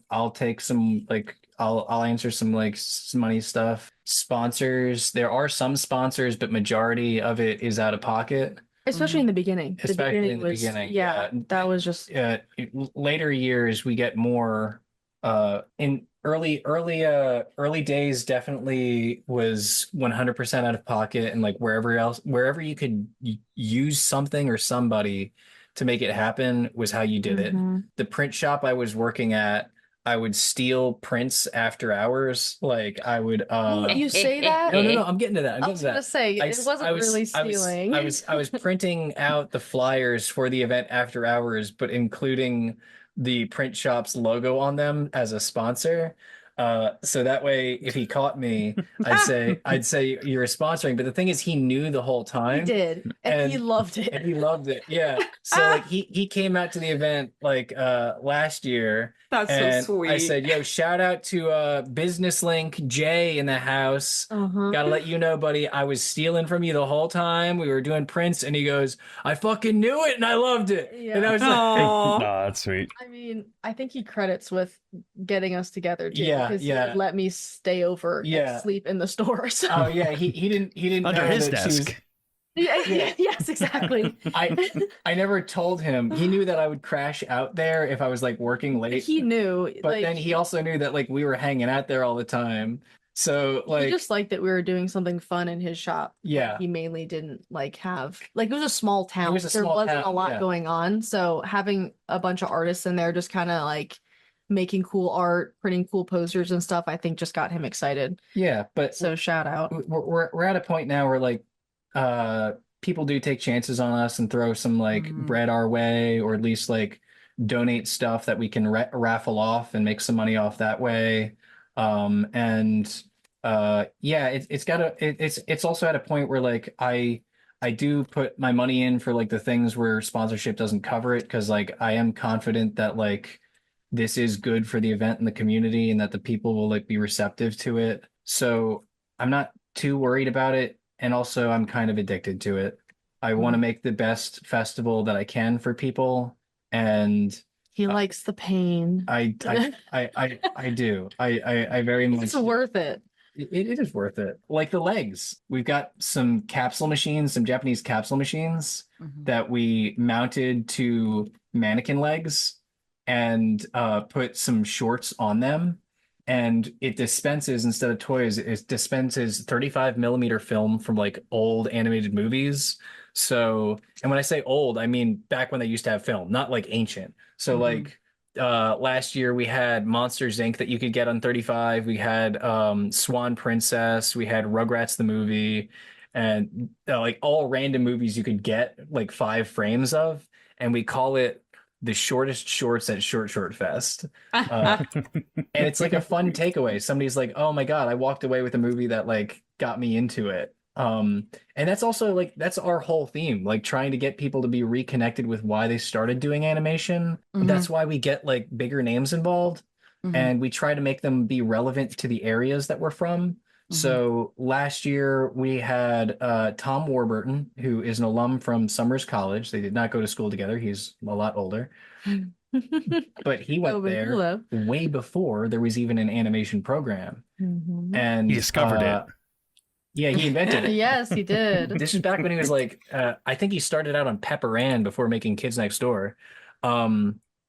I'll take some, like, I'll answer some like money stuff. Sponsors, there are some sponsors, but majority of it is out of pocket. Especially in the beginning. The Especially in beginning the was, beginning. yeah, that was just Later years we get more. In early days definitely was 100% out of pocket, and like wherever you could use something or somebody to make it happen was how you did it. Mhm. The print shop I was working at, I would steal prints after hours. Like I would You say that? no, I'm getting to that. I'm I getting was to gonna that. say it wasn't really stealing. I was printing out the flyers for the event after hours, but including the print shop's logo on them as a sponsor. So that way, if he caught me, I'd say you're sponsoring. But the thing is, he knew the whole He time, did, and he loved it. and he loved it. Yeah. So like he came out to the event like last year, That's so and I sweet. said, "Yo, shout out to Business Link Jay in the house. Uh-huh. Gotta let you know, buddy, I was stealing from you the whole time. We were doing prints." And he goes, "I fucking knew it and I loved it." Yeah. And I was like, Oh, Aw. that's sweet. I mean, I think he credits with getting us together too, Yeah, because he yeah. would let me stay over Yeah. and sleep in the store. So "Oh yeah, he didn't Under know his that she was." desk. yeah, yes, exactly. I never told him. He knew that I would crash out there if I was like working late. He knew, But like, then he also knew that like we were hanging out there all the time. So he like just liked that we were doing something fun in his shop. Yeah. He mainly didn't like have, like, it was a small town. was a There small wasn't a town, lot yeah. going on. So having a bunch of artists in there just kind of like making cool art, printing cool posters and stuff, I think just got him excited. yeah, but So shout out. we're at a point now where like people do take chances on us and throw some like Mhm. bread our way, or at least like donate stuff that we can raffle off and make some money off that way. And yeah, it's also at a point where like I do put my money in for like the things where sponsorship doesn't cover it, because like I am confident that like this is good for the event and the community, and that the people will like be receptive to it. So I'm not too worried about it. And also I'm kind of addicted to it. I want to make the best festival that I can for people. And He likes the pain. I do. I very much. It's worth it. It is worth it. Like the legs. We've got some capsule machines, some Japanese capsule machines Mhm. that we mounted to mannequin legs and put some shorts on them. And it dispenses, instead of toys, it dispenses 35 millimeter film from like old animated movies. So, and when I say old, I mean back when they used to have film, not like ancient. So Mhm. like last year we had Monsters Inc. that you could get on 35. We had Swan Princess. We had Rugrats the movie, and like all random movies you could get like 5 frames of. And we call it the shortest shorts at Short Fest. And it's like a fun takeaway. Somebody's like, "Oh my God, I walked away with a movie that like got me into it." And that's also like that's our whole theme, like trying to get people to be reconnected with why they started doing animation. Mhm. That's why we get like bigger names involved, Mhm. and we try to make them be relevant to the areas that we're from. So last year we had Tom Warburton, who is an alum from Summers College. They did not go to school together. He's a lot older. But he went Oh, but there hello. way before there was even an animation program. Mhm. And He discovered it. Yeah, he invented it. Yes, he did. This is back when he was like, I think he started out on Pepper Ann before making Kids Next Door.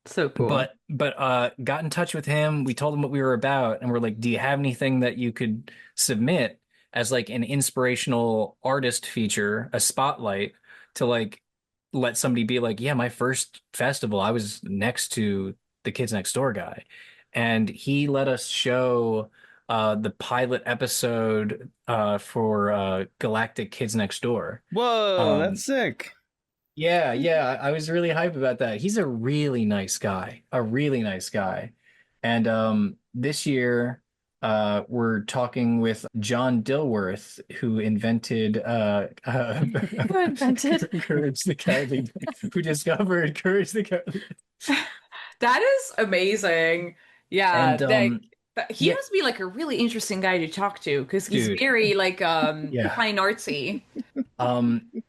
So cool. But got in touch with him. We told him what we were about, and we're like, "Do you have anything that you could submit as like an inspirational artist feature, a spotlight to like let somebody be like, yeah, my first festival, I was next to the Kids Next Door guy." And he let us show the pilot episode for Galactic Kids Next Door. Whoa, that's sick. Yeah, I was really hyped about that. He's a really nice guy, a really nice guy. And this year, we're talking with John Dilworth, who invented Who invented? Courage the Cowardly, who discovered Courage the Cowardly. That is amazing. Yeah, And he yeah. must be like a really interesting guy to talk to because he's Dude. very like Yeah. fine artsy.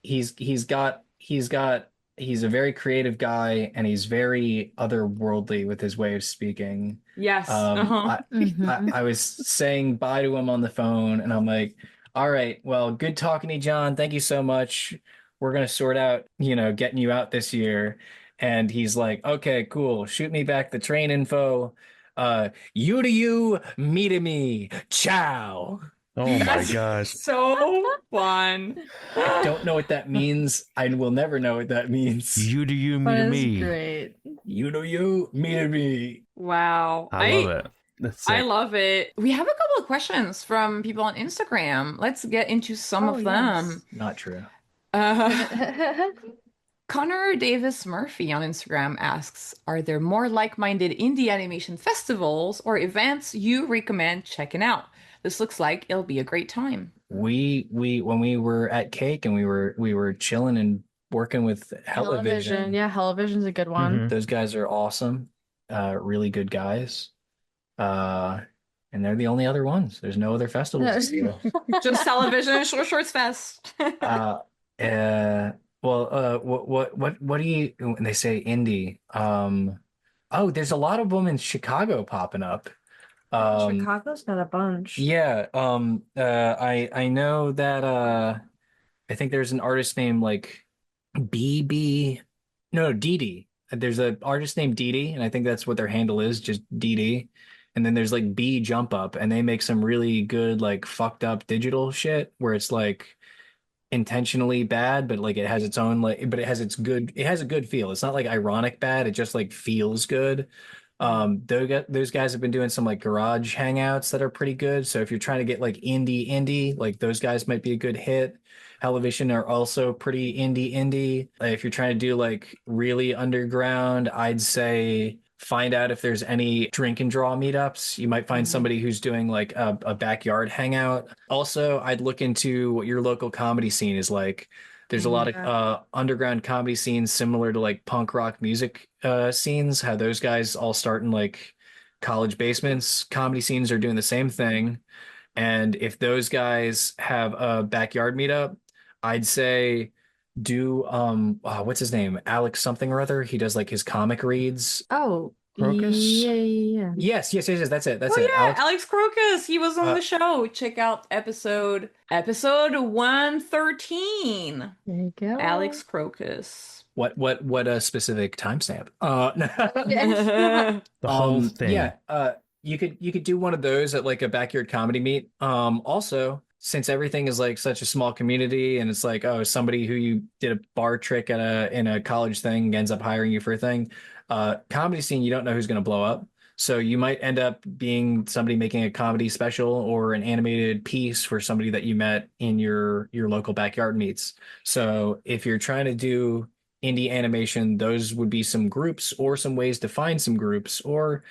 He's got he's a very creative guy, and he's very otherworldly with his way of speaking. Yes. I was saying bye to him on the phone, and I'm like, all right, well, good talking to you, John. Thank you so much. We're gonna sort out, getting you out this year. And he's like, okay, cool. Shoot me back the train info. You to you, me to me. Ciao. Oh my That's gosh. so fun. I don't know what that means. I will never know what that means. You to you, me to That is me. great. You to you, me to me. Wow. I love it. That's I sick. love it. We have a couple of questions from people on Instagram. Let's get into some of them. Not true. Connor Davis Murphy on Instagram asks, are there more like-minded indie animation festivals or events you recommend checking out? This looks like it'll be a great time. We when we were at Cake and we were chilling and working with Television. Yeah, Television's a good one. Mhm. Those guys are awesome. Really good guys. And they're the only other ones. There's no other festivals. Just Television and Shorts Fest. What do you when they say indie? There's a lot of them in Chicago popping up. Chicago's got a bunch. Yeah, I know that I think there's an artist named like BB, no, DD. There's an artist named DD, and I think that's what their handle is, just DD. And then there's like B Jump Up, and they make some really good like fucked up digital shit where it's like intentionally bad, but like it has its own but it has a good feel. It's not like ironic bad, it just like feels good. Those guys have been doing some like garage hangouts that are pretty good. So if you're trying to get like indie, like those guys might be a good hit. Television are also pretty indie. If you're trying to do like really underground, I'd say find out if there's any drink and draw meetups. You might find somebody who's doing like a backyard hangout. Also, I'd look into what your local comedy scene is like. There's a lot of underground comedy scenes similar to like punk rock music scenes, how those guys all start in like college basements. Comedy scenes are doing the same thing. And if those guys have a backyard meetup, I'd say do what's his name? Alex something or other. He does like his comic reads. Oh, Crocus? Yeah. Yes, that's it. That's Oh it. yeah, Alex Crocus. He was on the show. Check out episode 113. There you go. Alex Crocus. What a specific timestamp. The whole thing. Yeah, you could do one of those at like a backyard comedy meet. Also, since everything is like such a small community and it's like, oh, somebody who you did a bar trick in a college thing ends up hiring you for a thing. Comedy scene, you don't know who's going to blow up. So you might end up being somebody making a comedy special or an animated piece for somebody that you met in your local backyard meets. So if you're trying to do indie animation, those would be some groups or some ways to find some groups or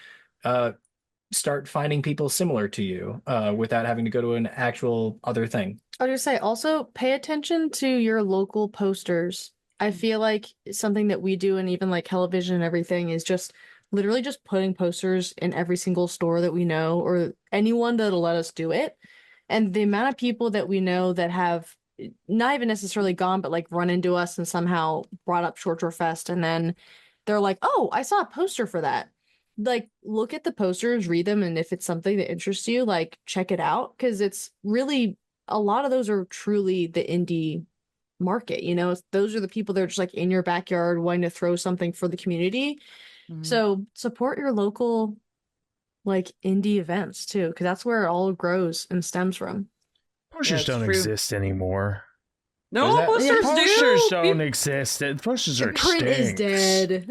start finding people similar to you without having to go to an actual other thing. I was just say also pay attention to your local posters. I feel like something that we do and even like television and everything is just literally just putting posters in every single store that we know or anyone that'll let us do it. And the amount of people that we know that have not even necessarily gone, but like run into us and somehow brought up Short Shore Fest. And then they're like, oh, I saw a poster for that. Like, look at the posters, read them. And if it's something that interests you, like check it out. Cause it's really, a lot of those are truly the indie market, those are the people that are just like in your backyard wanting to throw something for the community. So support your local like indie events too, because that's where it all grows and stems from. Posters don't exist anymore. No, posters don't exist. Posters are Print is dead.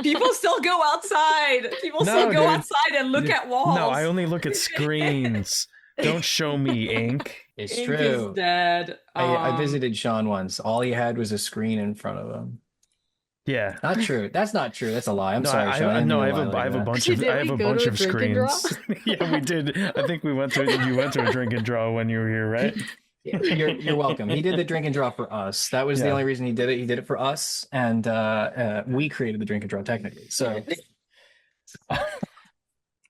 People still go outside. Outside and look at walls. No, I only look at screens. Don't show me ink. It's Ink true. is dead. I visited Sean once. All he had was a screen in front of him. Yeah. Not true. That's not true. That's a lie. I'm sorry, Sean. I have a bunch of screens. Yeah, we did. I think you went to a drink and draw when you were here, right? Yeah, you're welcome. He did the drink and draw for us. That was the only reason he did it. He did it for us, and we created the drink and draw technically. So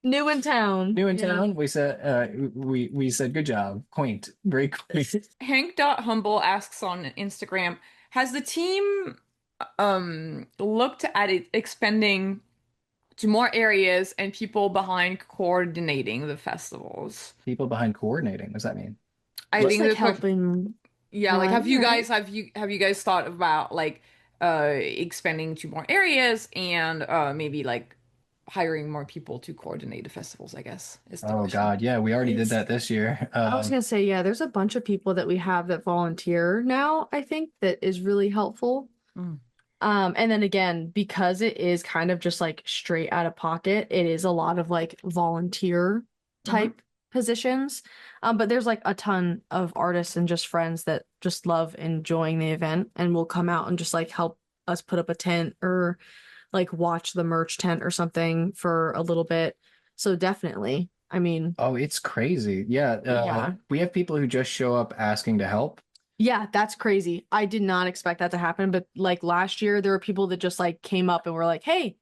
New in town. We said good job. Quaint. Very quaint. Hank.humble asks on Instagram, has the team looked at it expanding to more areas and people behind coordinating the festivals. People behind coordinating. What does that mean? I Just think like the question, helping yeah, like run, right? have you guys thought about like expanding to more areas and maybe like hiring more people to coordinate the festivals, I guess is the Oh question. God, yeah, we already did It's that this year. I was gonna say, yeah, there's a bunch of people that we have that volunteer now, I think that is really helpful. Mm. And then again, because it is kind of just like straight out of pocket, it is a lot of like volunteer Mhm. type positions. But there's like a ton of artists and just friends that just love enjoying the event and will come out and just like help us put up a tent or like watch the merch tent or something for a little bit. So definitely, I mean, Oh, it's crazy. Yeah, yeah. we have people who just show up asking to help. Yeah, that's crazy. I did not expect that to happen, but like last year there were people that just like came up and were like, "Hey,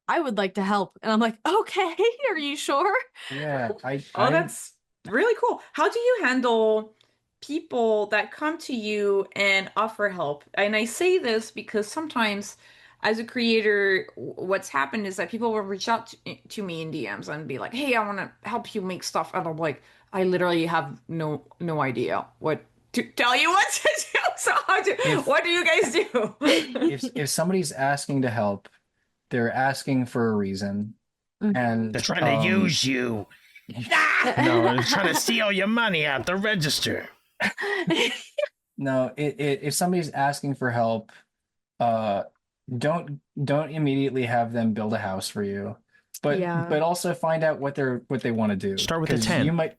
I would like to help." And I'm like, "Okay, are you sure?" Yeah, Oh, that's really cool. How do you handle people that come to you and offer help? And I say this because sometimes, as a creator, what's happened is that people will reach out to me in DMs and be like, "Hey, I want to help you make stuff," and I'm like, "I literally have no idea what to tell you what to do." So if what do you guys do? if somebody's asking to help, they're asking for a reason. Mhm. They're And trying to use you. No, they're trying to steal your money out the register. no, if somebody's asking for help, uh don't immediately have them build a house for you. Yeah. But also find out what they want to do. Start with a Because 10. you might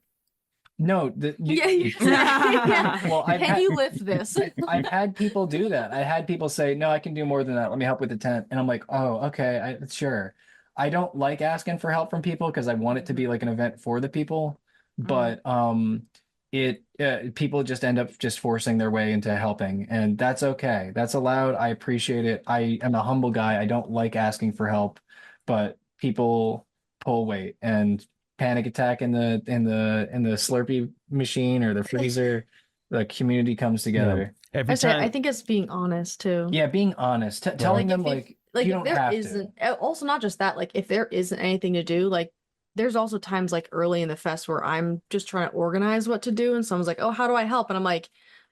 no, Yeah, yeah. well, Can you lift this? I've had people do that. I had people say, "No, I can do more than that. Let me help with the tent." And I'm like, "Oh, okay, sure." I don't like asking for help from people because I want it to be like an event for the people, but it people just end up just forcing their way into helping, and that's okay. That's allowed. I appreciate it. I am a humble guy. I don't like asking for help, but people pull weight and panic attack in the Slurpee machine or the freezer. The community comes Yeah. together. Every I say I time. think it's being honest too. Yeah, being honest, telling them Like you if don't there have to. isn't also not just that, like if there isn't anything to do, like there's also times like early in the fest where I'm just trying to organize what to do and someone's like, "Oh, how do I help?" And I'm like,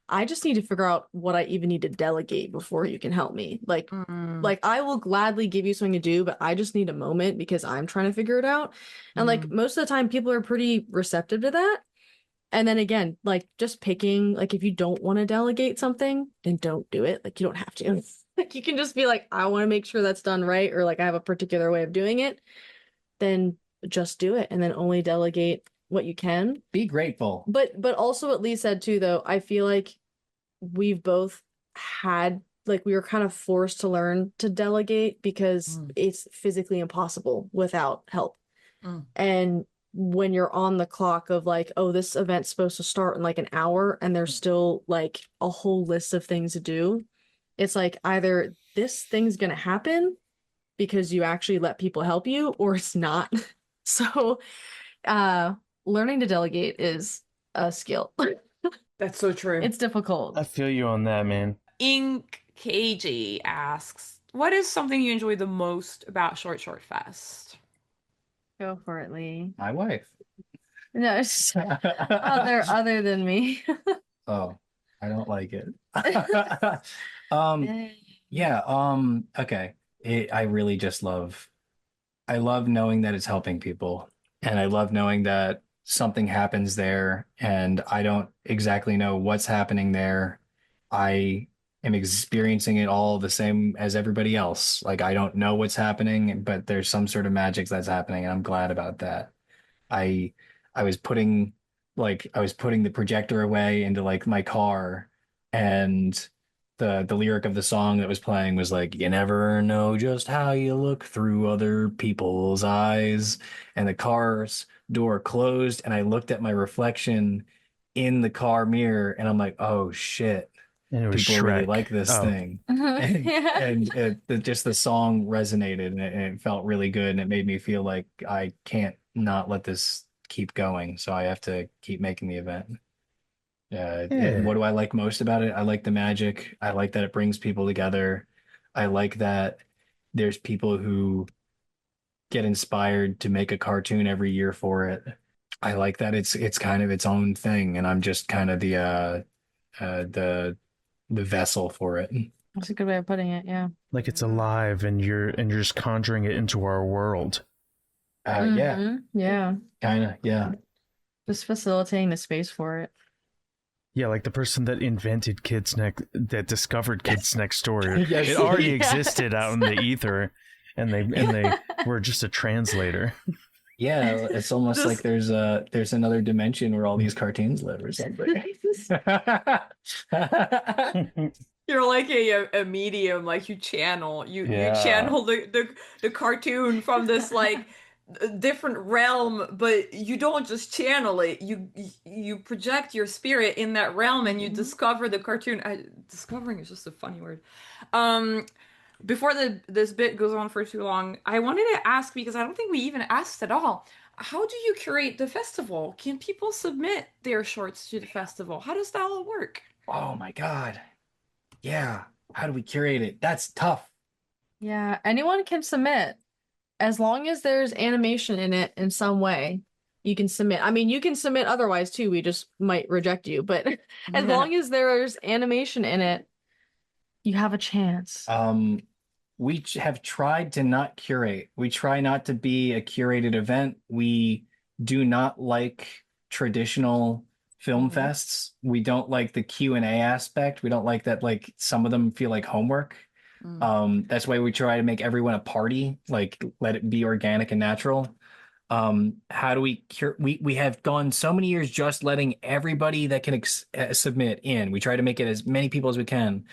"I just need to figure out what I even need to delegate before you can help me." Like I will gladly give you something to do, but I just need a moment because I'm trying to figure it out. And like most of the time people are pretty receptive to that. And then again, like just picking, like if you don't want to delegate something, then don't do it. Like you don't have to. Like you can just be like, I want to make sure that's done right, or like I have a particular way of doing it, then just do it and then only delegate what you can. Be grateful. But also what Lee said too, though, I feel like we've both had like we were kind of forced to learn to delegate because it's physically impossible without help. And when you're on the clock of like, oh, this event's supposed to start in like an hour and there's still like a whole list of things to do, it's like either this thing's gonna happen because you actually let people help you or it's not. So learning to delegate is a skill. That's so true. It's difficult. I feel you on that, man. Ink KG asks, "What is something you enjoy the most about Short Fest?" Go for it, Lee. My wife. No, it's other than me. Oh, I don't like it. Yeah, okay. I really just I love knowing that it's helping people. And I love knowing that something happens there and I don't exactly know what's happening there. I am experiencing it all the same as everybody else. Like I don't know what's happening, but there's some sort of magic that's happening, and I'm glad about that. I I was putting I was putting the projector away into like my car, and the lyric of the song that was playing was like, "You never know just how you look through other people's eyes." And the car's door closed, and I looked at my reflection in the car mirror, and I'm like, "Oh shit, And it was people really Shrek. like this Oh, thing." Just the song resonated, and it felt really good, and it made me feel like I can't not let this keep going, so I have to keep making the event. yeah. What do I like most about it? I like the magic. I like that it brings people together. I like that there's people who get inspired to make a cartoon every year for it. I like that it's kind of its own thing, and I'm just kind of the vessel for it. That's a good way of putting it. Yeah. Like it's alive, and you're just conjuring it into our world. Yeah, Yeah. kind of, yeah. Just facilitating the space for it. Yeah, like the person that that discovered Kids Next Door. Yes. It already Yes. existed out in the ether, and they were just a translator. Yeah, it's almost Just- like there's another dimension where all these cartoons live or something. You're like a medium, like you channel you channel the cartoon from this like different realm, but you don't just channel it. You project your spirit in that realm and you discover the cartoon. Discovering is just a funny word. Before this bit goes on for too long, I wanted to ask, because I don't think we even asked at all, how do you curate the festival? Can people submit their shorts to the festival? How does that all work? Oh my God. Yeah. How do we curate it? That's tough. Yeah, anyone can submit as long as there's animation in it in some way. You can submit. I mean, you can submit otherwise too. We just might reject you, but as long as there's animation in it, you have a chance. We have tried to not curate. We try not to be a curated event. We do not like traditional film fests. We don't like the Q&A aspect. We don't like that, like some of them feel like homework. That's why we try to make everyone a party, like let it be organic and natural. How do we cure? We have gone so many years just letting everybody that can submit in. We try to make it as many people as we can.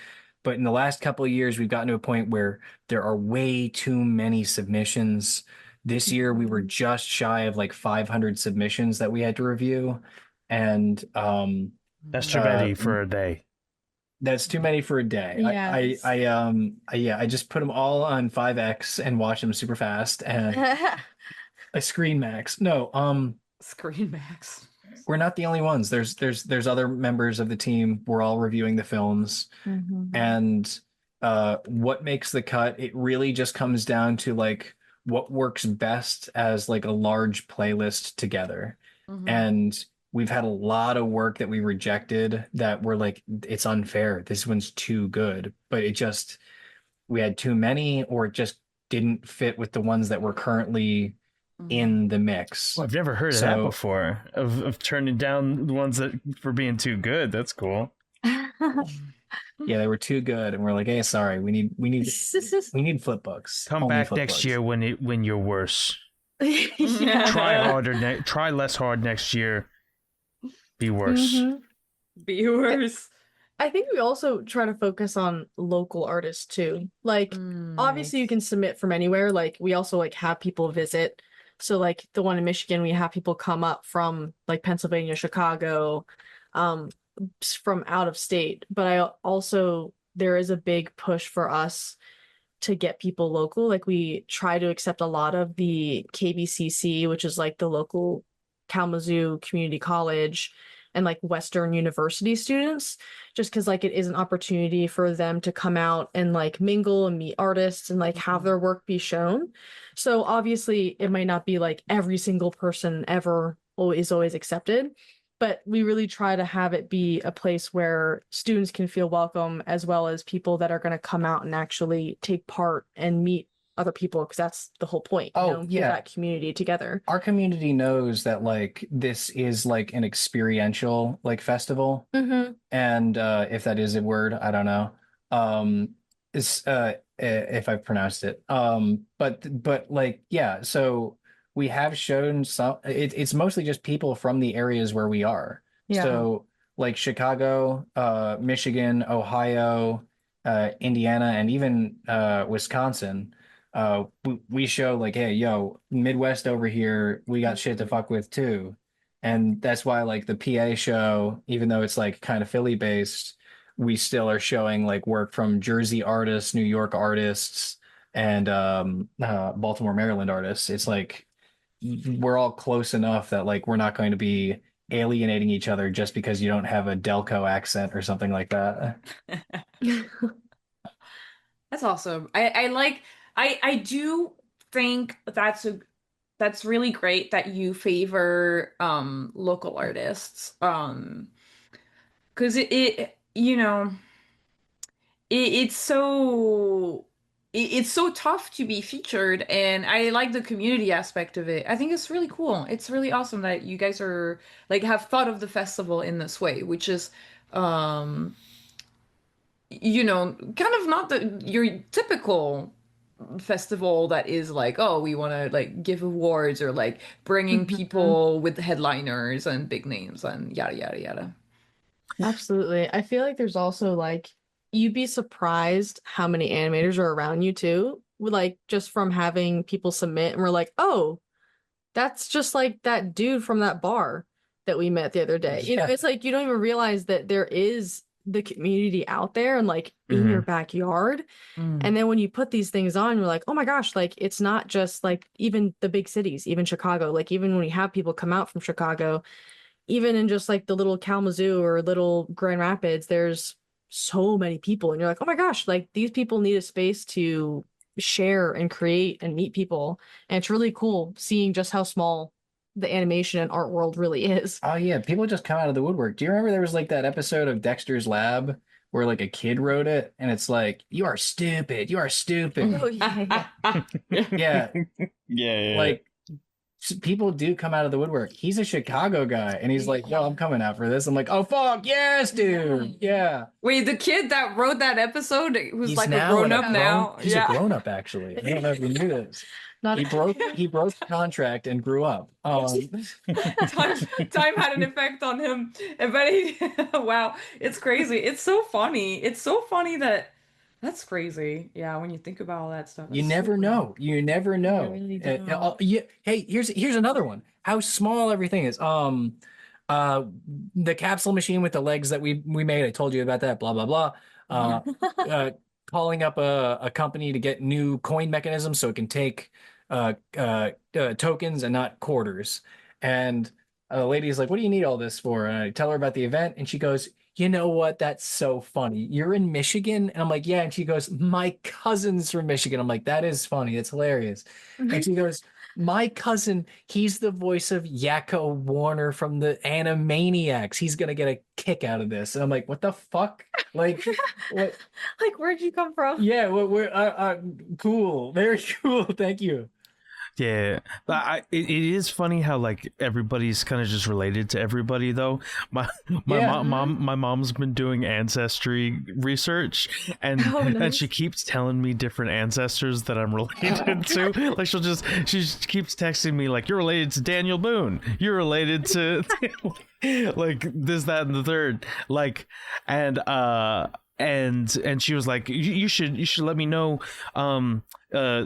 But in the last couple of years, we've gotten to a point where there are way too many submissions. This year, we were just shy of like 500 submissions that we had to review. And That's too many for a day. that's too many for a day. Yes. I just put them all on 5X and watch them super fast, and I screen max. No, Screen Max. we're not the only ones. There's other members of the team. We're all reviewing the films. And what makes the cut, it really just comes down to like what works best as like a large playlist together. And we've had a lot of work that we rejected that were like, it's unfair. This one's too good. But we had too many, or it just didn't fit with the ones that were currently in the mix. Well, I've never heard of that before, of turning down the ones that for being too good. That's cool. Yeah, they were too good, and we're like, hey, sorry, we need flip books. Come Only back flip next books. year when you're worse. Yeah. Try harder. Try less hard next year. Be worse. Be worse. I think we also try to focus on local artists too. Like obviously you can submit from anywhere. Like we also like have people visit. So like the one in Michigan, we have people come up from like Pennsylvania, Chicago, from out of state. But there is a big push for us to get people local. Like we try to accept a lot of the KBCC, which is like the local Kalamazoo Community College and like Western University students, just because like it is an opportunity for them to come out and like mingle and meet artists and like have their work be shown. So obviously it might not be like every single person ever is always accepted, but we really try to have it be a place where students can feel welcome, as well as people that are going to come out and actually take part and meet other people, because that's the whole point. Yeah, that community together. Our community knows that like this is like an experiential like festival, and if that is a word, I don't know. Is if I've pronounced it. But like yeah, so we have shown some. It's mostly just people from the areas where we are. Yeah. So like Chicago, Michigan, Ohio, Indiana, and even Wisconsin. We show like, hey, yo, Midwest over here, we got shit to fuck with too. And that's why like the PA show, even though it's like kind of Philly based, we still are showing like work from Jersey artists, New York artists, and Baltimore, Maryland artists. It's like we're all close enough that like we're not going to be alienating each other just because you don't have a Delco accent or something like that. That's awesome. I do think that's really great that you favor local artists. 'Cause it you know, it's so it's so tough to be featured, and I like the community aspect of it. I think it's really cool. It's really awesome that you guys are like have thought of the festival in this way, which is um kind of not your typical festival that is like, oh, we want to like give awards or like bringing Mhm. people with headliners and big names and yada yada yada. Absolutely. I feel like there's also like you'd be surprised how many animators are around you too. Like just from having people submit and we're like, oh, that's just like that dude from that bar that we met the other day. You know, Yeah. it's like you don't even realize that there is the community out there and like in your Mhm. backyard. And then when you put these things on, you're like, oh my gosh, like it's not just like even the big cities, even Chicago, like even when we have people come out from Chicago, even in just like the little Kalamazoo or little Grand Rapids, there's so many people. And you're like, oh my gosh, like these people need a space to share and create and meet people. And it's really cool seeing just how small the animation and art world really is. Oh yeah, people just come out of the woodwork. Do you remember there was like that episode of Dexter's Lab where like a kid wrote it and it's like, you are stupid, you are stupid. Oh, yeah, Yeah, Yeah. like people do come out of the woodwork. He's a Chicago guy and he's like, yo, I'm coming out for this. I'm like, oh fuck, yes, dude. Yeah. Wait, the kid that wrote that episode who's He's like a now grown up now. he's Yeah. a grown up actually. I don't know if you knew this. Not He broke the contract and grew up. Time had an effect on him. Wow, it's crazy. It's so funny. It's so funny that's crazy. Yeah, when you think about all that stuff. You That's never so know. You never know. really don't. Yeah. Hey, here's another one. How small everything is. Uh, the capsule machine with the legs that we made. I told you about that. Blah blah blah. Uh, calling up a company to get new coin mechanisms so it can take tokens and not quarters. And the lady's like, "What do you need all this for?" And I tell her about the event, and she goes, "You know what? That's so funny. You're in Michigan?" And I'm like, "Yeah." And she goes, "My cousin's from Michigan." I'm like, "That is funny. It's hilarious." And she goes, "My cousin, he's the voice of Yakko Warner from the Animaniacs. He's gonna get a kick out of this." And I'm like, "What the fuck? Like, what? Like, where'd you come from? Yeah, we're cool, very cool. Thank you." Yeah, but it is funny how like everybody's kind of just related to everybody though. Yeah. My mom's been doing ancestry research, and Oh, and nice. she keeps telling me different ancestors that I'm related to. Like she just keeps texting me like, you're related to Daniel Boone, you're related to like this, that, and the third. Like, and she was like, you should let me know uh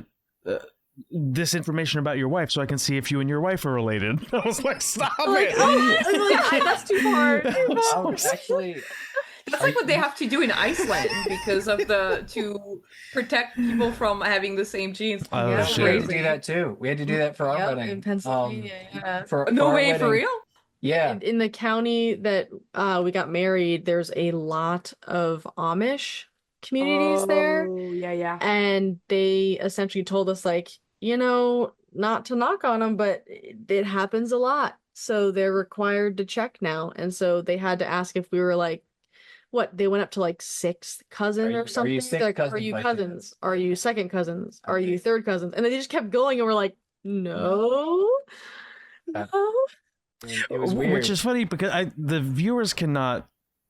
this information about your wife so I can see if you and your wife are related. I was like, stop Like, it. oh, like, that's too hard. Actually, That's like what they have to do in Iceland because of to protect people from having the same genes. Oh, That's shit. we had to crazy. do that too. We had to do that for our Yep, wedding. in Pennsylvania, yeah. For No our way, for wedding. real? Yeah. In the county that we got married, there's a lot of Amish communities there. Oh, yeah, yeah. And they essentially told us, like, not to knock on them, but it happens a lot. So they're required to check now. And so they had to ask if we were like, what? They went up to like sixth cousin or Are something. you They're sixth like, are cousins you by cousins? chance? Are you second cousins? Are Okay. you third cousins? And they just kept going, and we're like, no, Uh, no. It was weird. Which is funny because the viewers cannot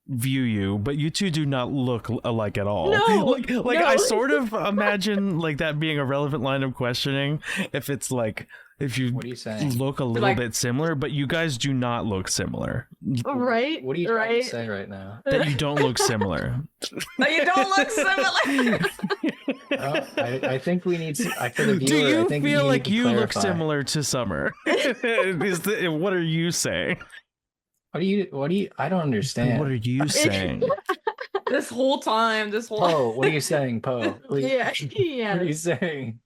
view you, but you two do not look alike at all. No, like no. I sort of imagine like that being a relevant line of questioning if it's like if you What are you saying? look a little Like- bit similar, but you guys do not look similar. Right? What are you trying right? to say right now? That you don't look similar. No, you don't look similar. I think we need to, for the viewer, Do you I think feel need like to you look clarify. similar to Summer? What are you saying? What do you, I don't understand. What are you saying? This whole time. Poe, what are you saying, Poe? Yeah, What are you yeah. saying?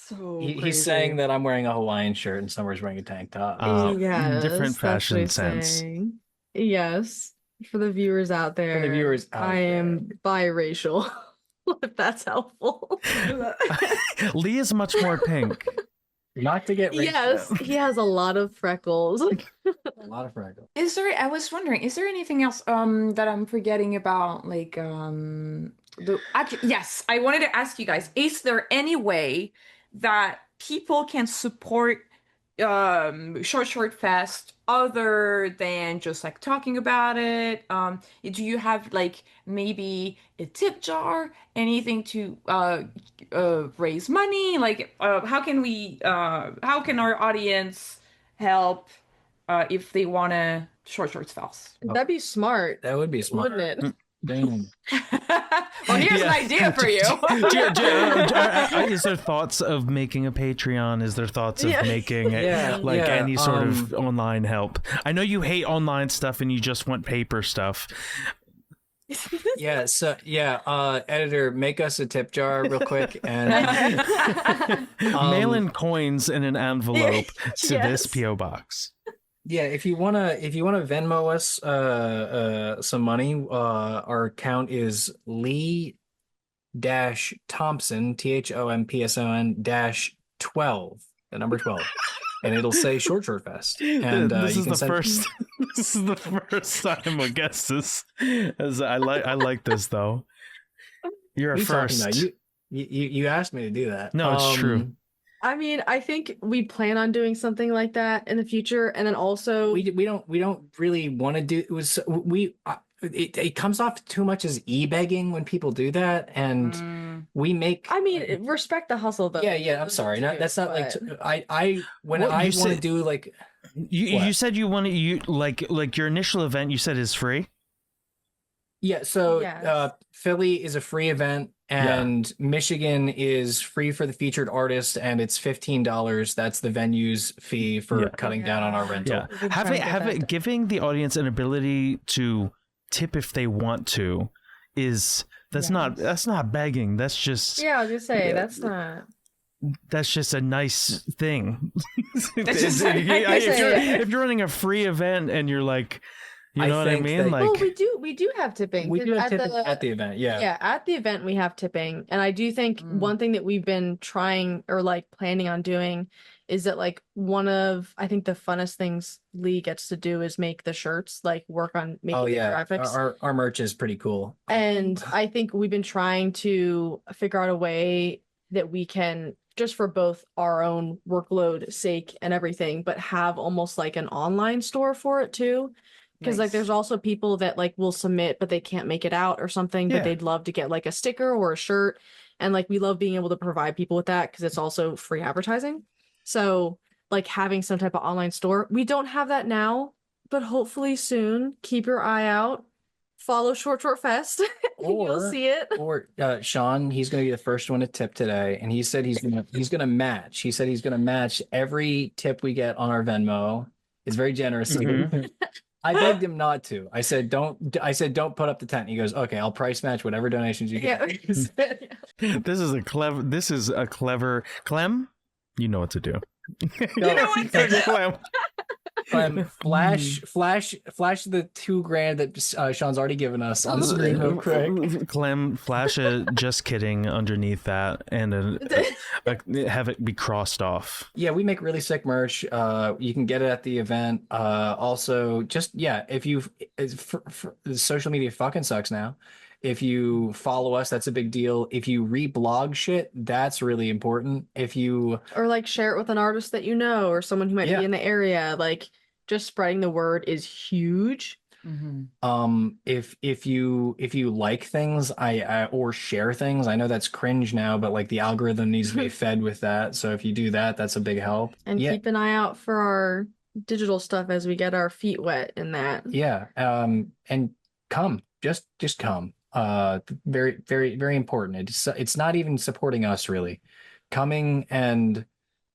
So He's crazy. saying that I'm wearing a Hawaiian shirt and Summer's wearing a tank top. Uh, Yes, different that's what fashion he's sense. saying. Yes. For the viewers out there, I am biracial, if that's helpful. Lee is much more pink. Not to get racist. Yes, he has a lot of freckles. A lot of freckles. I was wondering, is there anything else that I'm forgetting about? Like actually, yes, I wanted to ask you guys, is there any way that people can support Short Fest other than just like talking about it? Do you have like maybe a tip jar, anything to raise money? Like how can our audience help if they want to Short Fest? That'd be smart, That would be smart. wouldn't it? Damn. Well, here's an idea for you. Is there thoughts of making a Patreon? Is there thoughts of making any sort of online help? I know you hate online stuff and you just want paper stuff. Yeah, so editor, make us a tip jar real quick and mail in coins in an envelope to this PO box. Yeah, if you wanna Venmo us some money, our account is Lee Thompson THOMPSON -12, the number 12, and it'll say Short Fest. And this is the first time a guest is. As I like this though. You're a first. You asked me to do that. No, it's true. I mean, I think we plan on doing something like that in the future, and then also we don't really want to do it comes off too much as e-begging when people do that, and we make. I mean, respect the hustle though. Yeah. I'm sorry. That's not like I want to do like. You said you want to like your initial event. You said is free. Yeah. So Yes. Philly is a free event. And Michigan is free for the featured artist, and it's $15. That's the venue's fee for cutting down on our rental. Yeah, giving the audience an ability to tip if they want to that's not begging. That's just I was gonna say that's just a nice thing. If you're running a free event and you're like. You know what I mean? Well, we do have tipping. We do have tipping at the event. Yeah, at the event we have tipping, and I do think one thing that we've been trying or like planning on doing is that like one of I think the funnest things Lee gets to do is make the shirts, like work on making the graphics. Our merch is pretty cool, and I think we've been trying to figure out a way that we can just for both our own workload sake and everything, but have almost like an online store for it too. Because like there's also people that like will submit but they can't make it out or something, but they'd love to get like a sticker or a shirt, and like we love being able to provide people with that because it's also free advertising. So like having some type of online store, we don't have that now, but hopefully soon. Keep your eye out. Follow Short Fest. You'll see it. Or Sean, he's going to be the first one to tip today, and he said he's gonna match. He said he's gonna match every tip we get on our Venmo. It's very generous. I begged him not to. I said, don't put up the tent. He goes, okay, I'll price match whatever donations you get. This is a clever Clem. You know what to do. Clem. Flash the $2,000 that Sean's already given us on the screen real quick. Clem, flash a just kidding underneath that and have it be crossed off. Yeah, we make really sick merch. You can get it at the event. Also, just if you social media fucking sucks now. If you follow us, that's a big deal. If you reblog shit, that's really important. Or like share it with an artist that you know or someone who might be in the area, like just spreading the word is huge. If you like things, or share things, I know that's cringe now, but like the algorithm needs to be fed with that. So if you do that, that's a big help. And keep an eye out for our digital stuff as we get our feet wet in that. Yeah. And come, just come. Very, very, very important. It's not even supporting us really. Coming and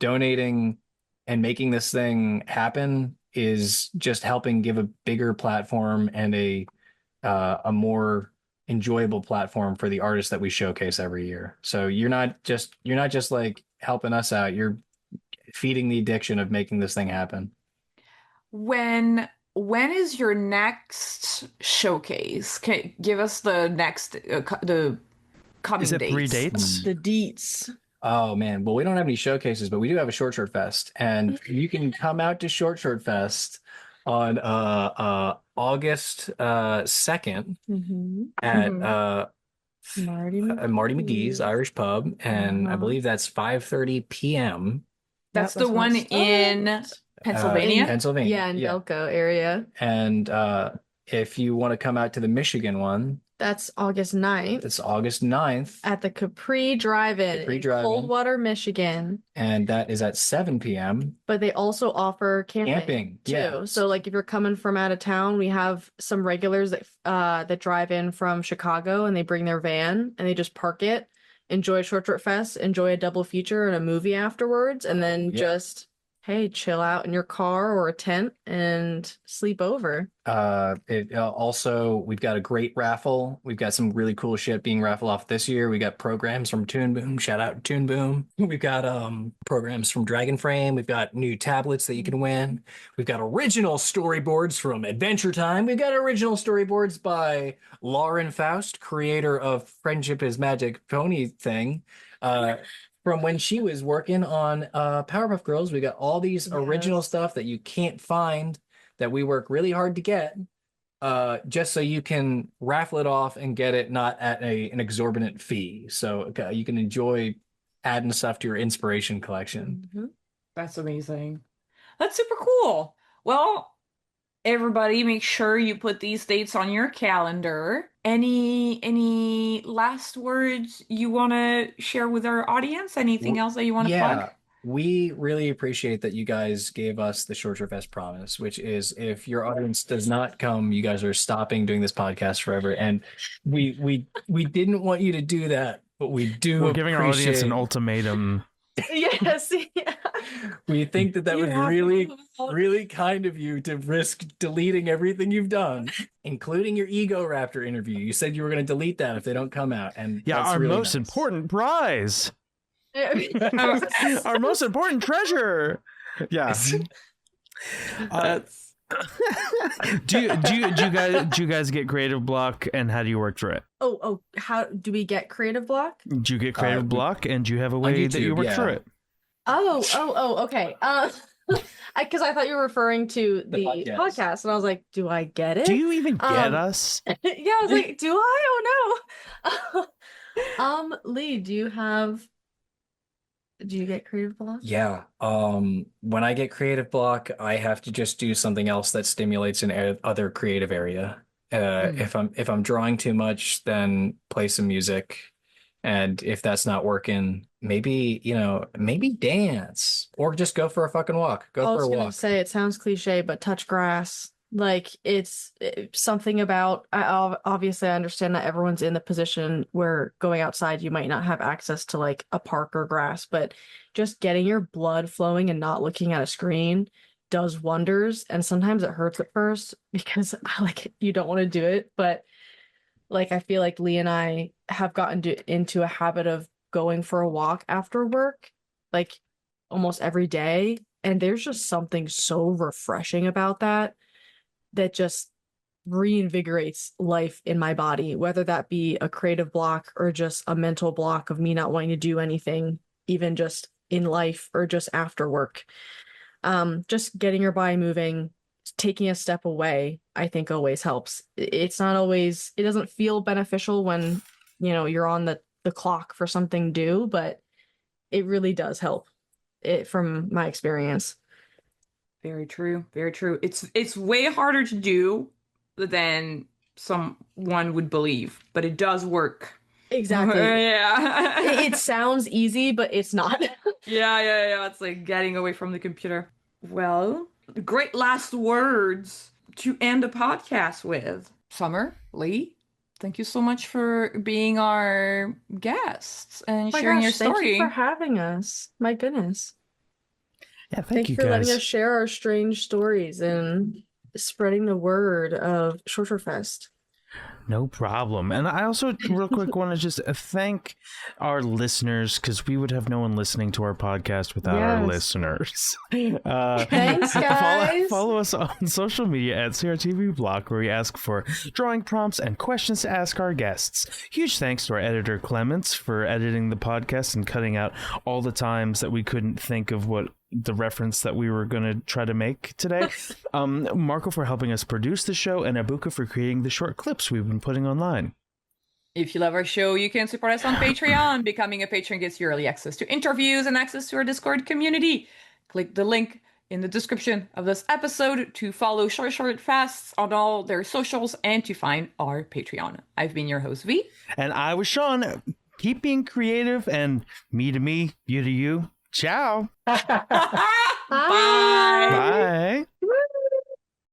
donating and making this thing happen is just helping give a bigger platform and a more enjoyable platform for the artists that we showcase every year. So you're not just like helping us out, you're feeding the addiction of making this thing happen. When when is your next showcase? Give us the next the coming Is it 3 dates. dates? The deets. Oh man, well we don't have any showcases, but we do have a Short Fest, and you can come out to Short Fest on August 2nd at Marty McGee's Irish Pub, and I believe that's 5:30 p.m. That's Yep, the one what it in starts. Pennsylvania. Pennsylvania. Yeah, in Elko area. And if you want to come out to the Michigan one, That's August 9th that's August 9th, at the Capri Drive-In Capri in Drive-In. Coldwater, Michigan. and that is at 7 p.m. But they also offer camping too. yeah. So like if you're coming from out of town, we have some regulars that drive in from Chicago and they bring their van and they just park it, enjoy Short Fest, enjoy a double feature and a movie afterwards, and then just hey, chill out in your car or a tent and sleep over. Also, we've got a great raffle. We've got some really cool shit being raffled off this year. We got programs from Toon Boom. Shout out to Toon Boom. We've got programs from Dragon Frame. We've got new tablets that you can win. We've got original storyboards from Adventure Time. We've got original storyboards by Lauren Faust, creator of Friendship is Magic Pony thing. From when she was working on Powerpuff Girls. We got all these original stuff that you can't find, that we work really hard to get, just so you can raffle it off and get it not at an exorbitant fee. So you can enjoy adding stuff to your inspiration collection. That's amazing. That's super cool. Well, everybody, make sure you put these dates on your calendar. Any last words you want to share with our audience? Anything else that you want to plug? We really appreciate that you guys gave us the Short Fest promise, which is if your audience does not come, you guys are stopping doing this podcast forever. And we didn't want you to do that, but we do. We're giving our audience an ultimatum. Yes. Yeah. We think that was really kind of you to risk deleting everything you've done, including your Ego Raptor interview. You said you were going to delete that if they don't come out. And that's our really most nice. important prize. Our most important treasure. Yeah. Do you guys get creative block, and how do you work through it? Oh, how do we get creative block? Do you get creative block, and do you have a way YouTube, that you work through it? Okay. Because I thought you were referring to the podcast, and I was like, do I get it? Do you even get us? Yeah, I was like, do I? Oh no. Lee, do you get creative block? Yeah. When I get creative block, I have to just do something else that stimulates an other creative area. If I'm drawing too much, then play some music. And if that's not working, maybe dance or just go for a fucking walk. I was gonna say, it sounds cliche, but touch grass. Like it's something about, obviously I understand that everyone's in the position where going outside, you might not have access to like a park or grass, but just getting your blood flowing and not looking at a screen does wonders. And sometimes it hurts at first because like you don't want to do it. But like, I feel like Lee and I have gotten into a habit of going for a walk after work, like almost every day. And there's just something so refreshing about that just reinvigorates life in my body, whether that be a creative block or just a mental block of me not wanting to do anything, even just in life or just after work. Just getting your body moving, taking a step away, I think always helps. It doesn't feel beneficial when, you're on the clock for something due, but it really does help from my experience. Very true. Very true. It's way harder to do than someone would believe, but it does work. Exactly. Yeah. It sounds easy, but it's not. Yeah. It's like getting away from the computer. Well, great last words to end the podcast with. Summer, Lee, thank you so much for being our guests and sharing your story. Thank you for having us. My goodness. Yeah, thank you for letting us share our strange stories and spreading the word of Short Fest. No problem. And I also, real quick, want to just thank our listeners, because we would have no one listening to our podcast without our listeners. Thanks, guys. Follow us on social media at CRTV Block, where we ask for drawing prompts and questions to ask our guests. Huge thanks to our editor, Clements, for editing the podcast and cutting out all the times that we couldn't think of what the reference that we were going to try to make today. Marco for helping us produce the show, and Abuka for creating the short clips we've been putting online. If you love our show, you can support us on Patreon. Becoming a patron gets you early access to interviews and access to our Discord community. Click the link in the description of this episode to follow Short Fasts on all their socials and to find our Patreon. I've been your host, V. And I was Sean. Keep being creative, and me to me, you to you. Ciao. Bye. Bye.